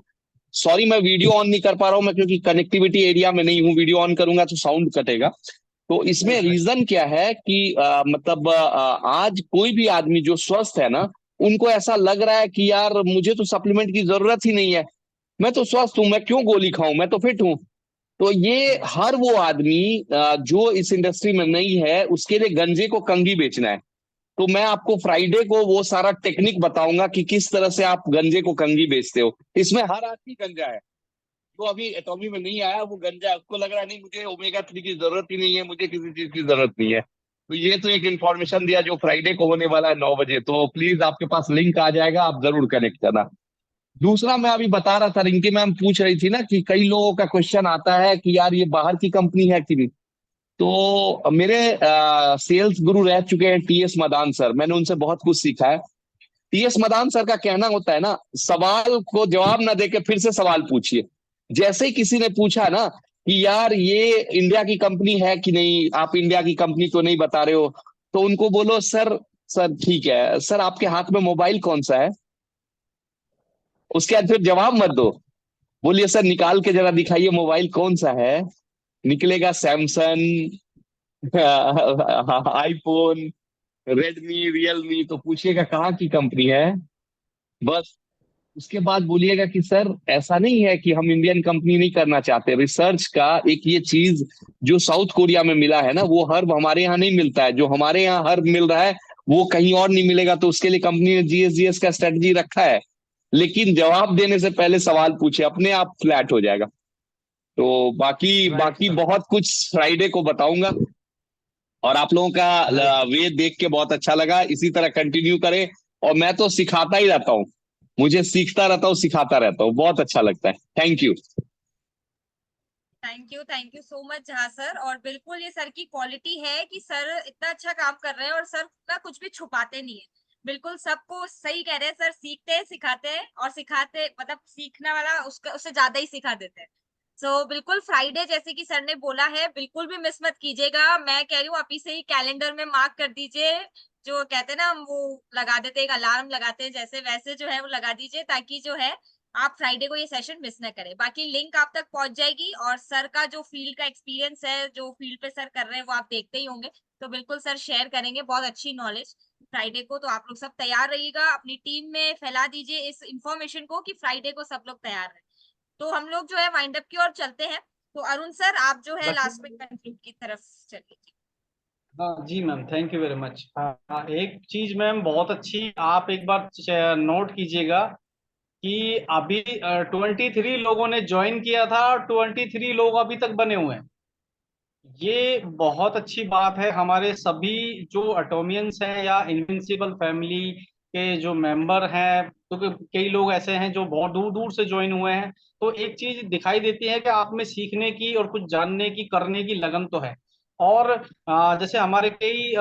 सॉरी मैं वीडियो ऑन नहीं कर पा रहा हूं मैं, क्योंकि कनेक्टिविटी एरिया में नहीं हूं, वीडियो ऑन करूंगा तो साउंड कटेगा। तो इसमें रीजन क्या है कि मतलब आज कोई भी आदमी जो स्वस्थ है ना, उनको ऐसा लग रहा है कि यार मुझे तो सप्लीमेंट की जरूरत ही नहीं है, मैं तो स्वस्थ हूं, मैं क्यों गोली खाऊं, मैं तो फिट हूं। तो ये हर वो आदमी जो इस इंडस्ट्री में नहीं है, उसके लिए गंजे को कंघी बेचना है। तो मैं आपको फ्राइडे को वो सारा टेक्निक बताऊंगा कि किस तरह से आप गंजे को कंघी बेचते हो। इसमें हर आदमी गंजा है, तो अभी एटॉमी में नहीं आया वो गंजा है, उसको लग रहा है नहीं मुझे ओमेगा 3 की जरूरत ही नहीं है, मुझे किसी चीज की जरूरत नहीं है। तो ये तो एक इन्फॉर्मेशन दिया जो फ्राइडे को होने वाला है 9 बजे, तो प्लीज आपके पास लिंक आ जाएगा, आप जरूर कनेक्ट करना। दूसरा मैं अभी बता रहा था, रिंकी मैम पूछ रही थी ना कि कई लोगों का क्वेश्चन आता है कि यार ये बाहर की कंपनी है कि नहीं। तो मेरे सेल्स गुरु रह चुके हैं टीएस मदान सर, मैंने उनसे बहुत कुछ सीखा है। टीएस मदान सर का कहना होता है ना, सवाल को जवाब ना देके फिर से सवाल पूछिए। जैसे ही किसी ने पूछा ना कि यार ये इंडिया की कंपनी है कि नहीं, आप इंडिया की कंपनी तो नहीं बता रहे हो, तो उनको बोलो सर, सर ठीक है सर, आपके हाथ में मोबाइल कौन सा है। उसके बाद फिर जवाब मत दो, बोलिए सर निकाल के जरा दिखाइए मोबाइल कौन सा है। निकलेगा सैमसंग, आईफोन, रेडमी, रियलमी, तो पूछिएगा कहाँ की कंपनी है। बस उसके बाद बोलिएगा कि सर ऐसा नहीं है कि हम इंडियन कंपनी नहीं करना चाहते, रिसर्च का एक ये चीज जो साउथ कोरिया में मिला है ना, वो हर्ब हमारे यहाँ नहीं मिलता है, जो हमारे यहाँ हर्ब मिल रहा है वो कहीं और नहीं मिलेगा, तो उसके लिए कंपनी ने जीएसजीएस का स्ट्रेटजी रखा है। लेकिन जवाब देने से पहले सवाल पूछे, अपने आप फ्लैट हो जाएगा। तो बाकी बाकी बहुत कुछ फ्राइडे को बताऊंगा। और आप लोगों का वे देख के बहुत अच्छा लगा, इसी तरह कंटिन्यू करें। और मैं तो सिखाता ही रहता हूँ, मुझे सीखता रहता हूँ, सिखाता रहता हूँ, बहुत अच्छा लगता है। Thank you. Thank you so much Jha sir. और बिल्कुल ये सर की क्वालिटी है कि सर इतना अच्छा काम कर रहे हैं और सर ना कुछ भी छुपाते नहीं है, बिल्कुल सबको सही कह रहे हैं सर, सीखते हैं सिखाते हैं और सिखाते मतलब सीखने वाला उसका उससे ज्यादा ही सिखा देते हैं। बिल्कुल फ्राइडे जैसे कि सर ने बोला है बिल्कुल भी मिस मत कीजिएगा, मैं कह रही हूँ अभी से ही कैलेंडर में मार्क कर दीजिए। जो कहते हैं ना हम वो लगा देते हैं, एक अलार्म लगाते हैं जैसे, वैसे जो है वो लगा दीजिए ताकि जो है आप फ्राइडे को ये सेशन मिस ना करें। बाकी लिंक आप तक पहुंच जाएगी और सर का जो फील्ड का एक्सपीरियंस है, जो फील्ड पे सर कर रहे हैं वो आप देखते ही होंगे, तो बिल्कुल सर शेयर करेंगे बहुत अच्छी नॉलेज फ्राइडे को। तो आप लोग सब तैयार रहिएगा, अपनी टीम में फैला दीजिए इस इंफॉर्मेशन को कि फ्राइडे को सब लोग तैयार रहे। तो हम लोग जो है वाइंड अप की ओर चलते हैं। तो अरुण सर आप जो है लास्ट में कंक्लूड की तरफ चलिए। हाँ जी ma'am, thank you very much. एक चीज मैम बहुत अच्छी, आप एक बार नोट कीजिएगा कि अभी 23 लोगों ने ज्वाइन किया था और 23 लोग अभी तक बने हुए हैं। ये बहुत अच्छी बात है। हमारे सभी जो एटोमियंस हैं या इनविंसिबल फैमिली के जो मेंबर हैं, तो कई लोग ऐसे हैं जो बहुत दूर दूर से ज्वाइन हुए हैं। तो एक चीज दिखाई देती है कि आप में सीखने की और कुछ जानने की, करने की लगन तो है। और जैसे हमारे कई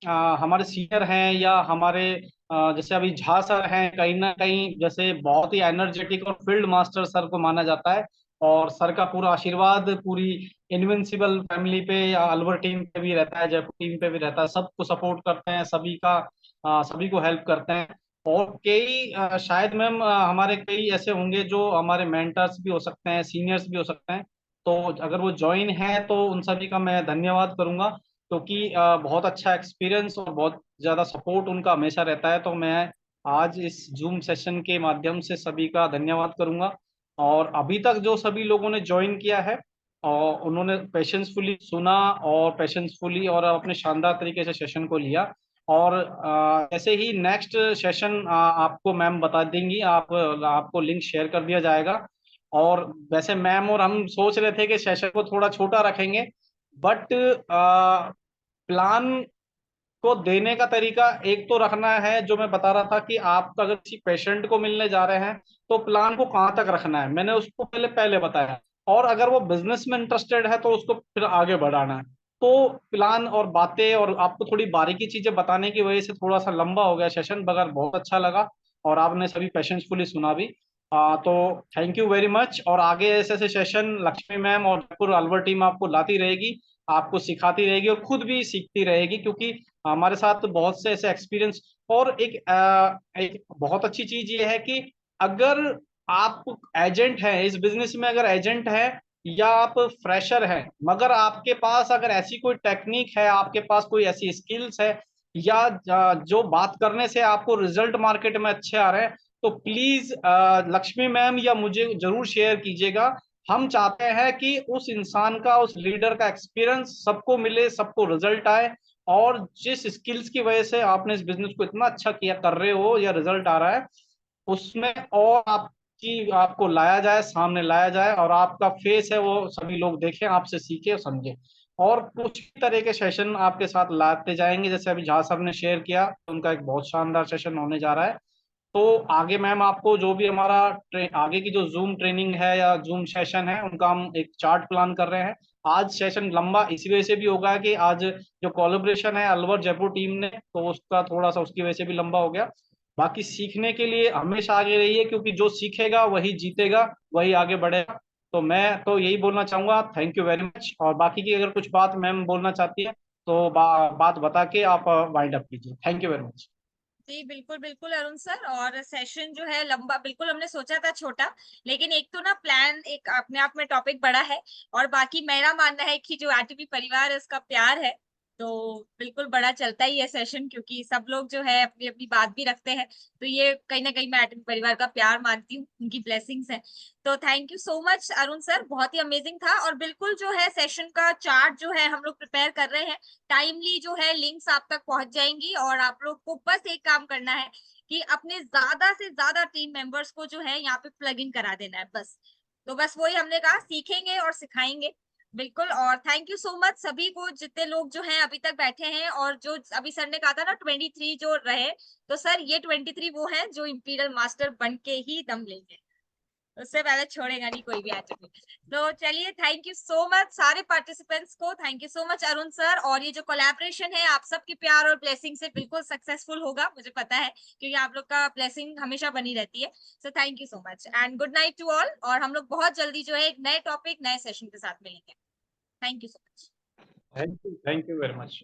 हमारे सीनियर हैं या हमारे जैसे अभी झा सर हैं, कहीं ना कहीं जैसे बहुत ही एनर्जेटिक और फील्ड मास्टर सर को माना जाता है। और सर का पूरा आशीर्वाद पूरी इनविंसिबल फैमिली पे या अलवर टीम पे भी रहता है, जयपुर टीम पे भी रहता है, सबको सपोर्ट करते हैं, सभी का सभी को हेल्प करते हैं। और कई शायद मैम हमारे कई ऐसे होंगे जो हमारे मेंटर्स भी हो सकते हैं, सीनियर्स भी हो सकते हैं। तो अगर वो ज्वाइन है तो उन सभी का मैं धन्यवाद करूंगा, क्योंकि बहुत अच्छा एक्सपीरियंस और बहुत ज्यादा सपोर्ट उनका हमेशा रहता है। तो मैं आज इस जूम सेशन के माध्यम से सभी का धन्यवाद करूंगा। और अभी तक जो सभी लोगों ने ज्वाइन किया है और उन्होंने पेशेंसफुली सुना और पेशेंसफुली और अपने शानदार तरीके से सेशन को लिया। और ऐसे ही नेक्स्ट सेशन आपको मैम बता देंगी, आपको लिंक शेयर कर दिया जाएगा। और वैसे मैम और हम सोच रहे थे कि सेशन को थोड़ा छोटा रखेंगे, बट प्लान को देने का तरीका एक तो रखना है, जो मैं बता रहा था कि आप अगर किसी पेशेंट को मिलने जा रहे हैं तो प्लान को कहाँ तक रखना है, मैंने उसको पहले पहले बताया। और अगर वो बिजनेस में इंटरेस्टेड है तो उसको फिर आगे बढ़ाना है। तो प्लान और बातें और आपको थोड़ी बारीकी चीजें बताने की वजह से थोड़ा सा लंबा हो गया सेशन, मगर बहुत अच्छा लगा और आपने सभी पेशेंसफुली सुना भी। तो थैंक यू वेरी मच। और आगे ऐसे ऐसे सेशन लक्ष्मी मैम और जयपुर अलवर टीम आपको लाती रहेगी। आपको सिखाती रहेगी और खुद भी सीखती रहेगी, क्योंकि हमारे साथ तो बहुत से ऐसे एक्सपीरियंस। और एक बहुत अच्छी चीज ये है कि अगर आप एजेंट हैं इस बिजनेस में, अगर एजेंट है या आप फ्रेशर हैं, मगर आपके पास अगर ऐसी कोई टेक्निक है, आपके पास कोई ऐसी स्किल्स है, या जो बात करने से आपको रिजल्ट मार्केट में अच्छे आ रहे हैं, तो प्लीज लक्ष्मी मैम या मुझे जरूर शेयर कीजिएगा। हम चाहते हैं कि उस इंसान का, उस लीडर का एक्सपीरियंस सबको मिले, सबको रिजल्ट आए, और जिस स्किल्स की वजह से आपने इस बिजनेस को इतना अच्छा किया कर रहे हो या रिजल्ट आ रहा है, उसमें और आपकी आपको लाया जाए, सामने लाया जाए, और आपका फेस है वो सभी लोग देखें, आपसे सीखे और समझे। और कुछ भी तरह के सेशन आपके साथ लाते जाएंगे, जैसे अभी झा साहब ने शेयर किया, उनका एक बहुत शानदार सेशन होने जा रहा है। तो आगे मैम आपको जो भी हमारा आगे की जो जूम ट्रेनिंग है या जूम सेशन है, उनका हम एक चार्ट प्लान कर रहे हैं। आज सेशन लंबा इसी वजह से भी होगा कि आज जो कोलैबोरेशन है अलवर जयपुर टीम ने, तो उसका थोड़ा सा उसकी वजह से भी लंबा हो गया। बाकी सीखने के लिए हमेशा आगे रहिए, क्योंकि जो सीखेगा वही जीतेगा, वही आगे बढ़ेगा। तो मैं तो यही बोलना चाहूंगा, थैंक यू वेरी मच। और बाकी की अगर कुछ बात मैम बोलना चाहती है तो बात बता के आप वाइंड अप कीजिए। Thank you very much. जी बिल्कुल बिल्कुल अरुण सर, और सेशन जो है लंबा, बिल्कुल हमने सोचा था छोटा, लेकिन एक तो ना प्लान एक अपने आप में टॉपिक बड़ा है, और बाकी मेरा मानना है कि जो आरटीपी परिवार है उसका प्यार है, तो बिल्कुल बड़ा चलता ही है सेशन, क्योंकि सब लोग जो है अपनी अपनी बात भी रखते हैं। तो ये कहीं ना कहीं मैं आरटीपी परिवार का प्यार मानती हूँ, उनकी ब्लेसिंग्स है। तो thank you so much Arun sir, बहुत ही अमेजिंग था। और बिल्कुल जो है सेशन का चार्ट जो है हम लोग प्रिपेयर कर रहे हैं, टाइमली जो है लिंक्स आप तक पहुंच जाएंगी, और आप लोग को बस एक काम करना है कि अपने ज्यादा से ज्यादा टीम मेंबर्स को जो है यहाँ पे प्लग इन करा देना है बस। तो बस वही हमने कहा, सीखेंगे और सिखाएंगे। बिल्कुल। और थैंक यू सो मच सभी को, जितने लोग जो हैं अभी तक बैठे हैं, और जो अभी सर ने कहा था ना 23 जो रहे, तो सर ये 23 वो हैं जो इंपीरियल मास्टर बन के ही दम लेंगे, उससे पहले छोड़ेगा नहीं कोई भी आरटीपी। तो चलिए, थैंक यू सो मच सारे पार्टिसिपेंट्स को, thank you so much Arun sir. और ये जो कोलैबोरेशन है आप सबके प्यार और ब्लेसिंग से बिल्कुल सक्सेसफुल होगा, मुझे पता है, क्योंकि आप लोग का ब्लेसिंग हमेशा बनी रहती है। So thank you so much and good night to all, और हम लोग बहुत जल्दी जो है एक नए टॉपिक नए सेशन के साथ मिलेंगे। Thank you so much. Thank you very much.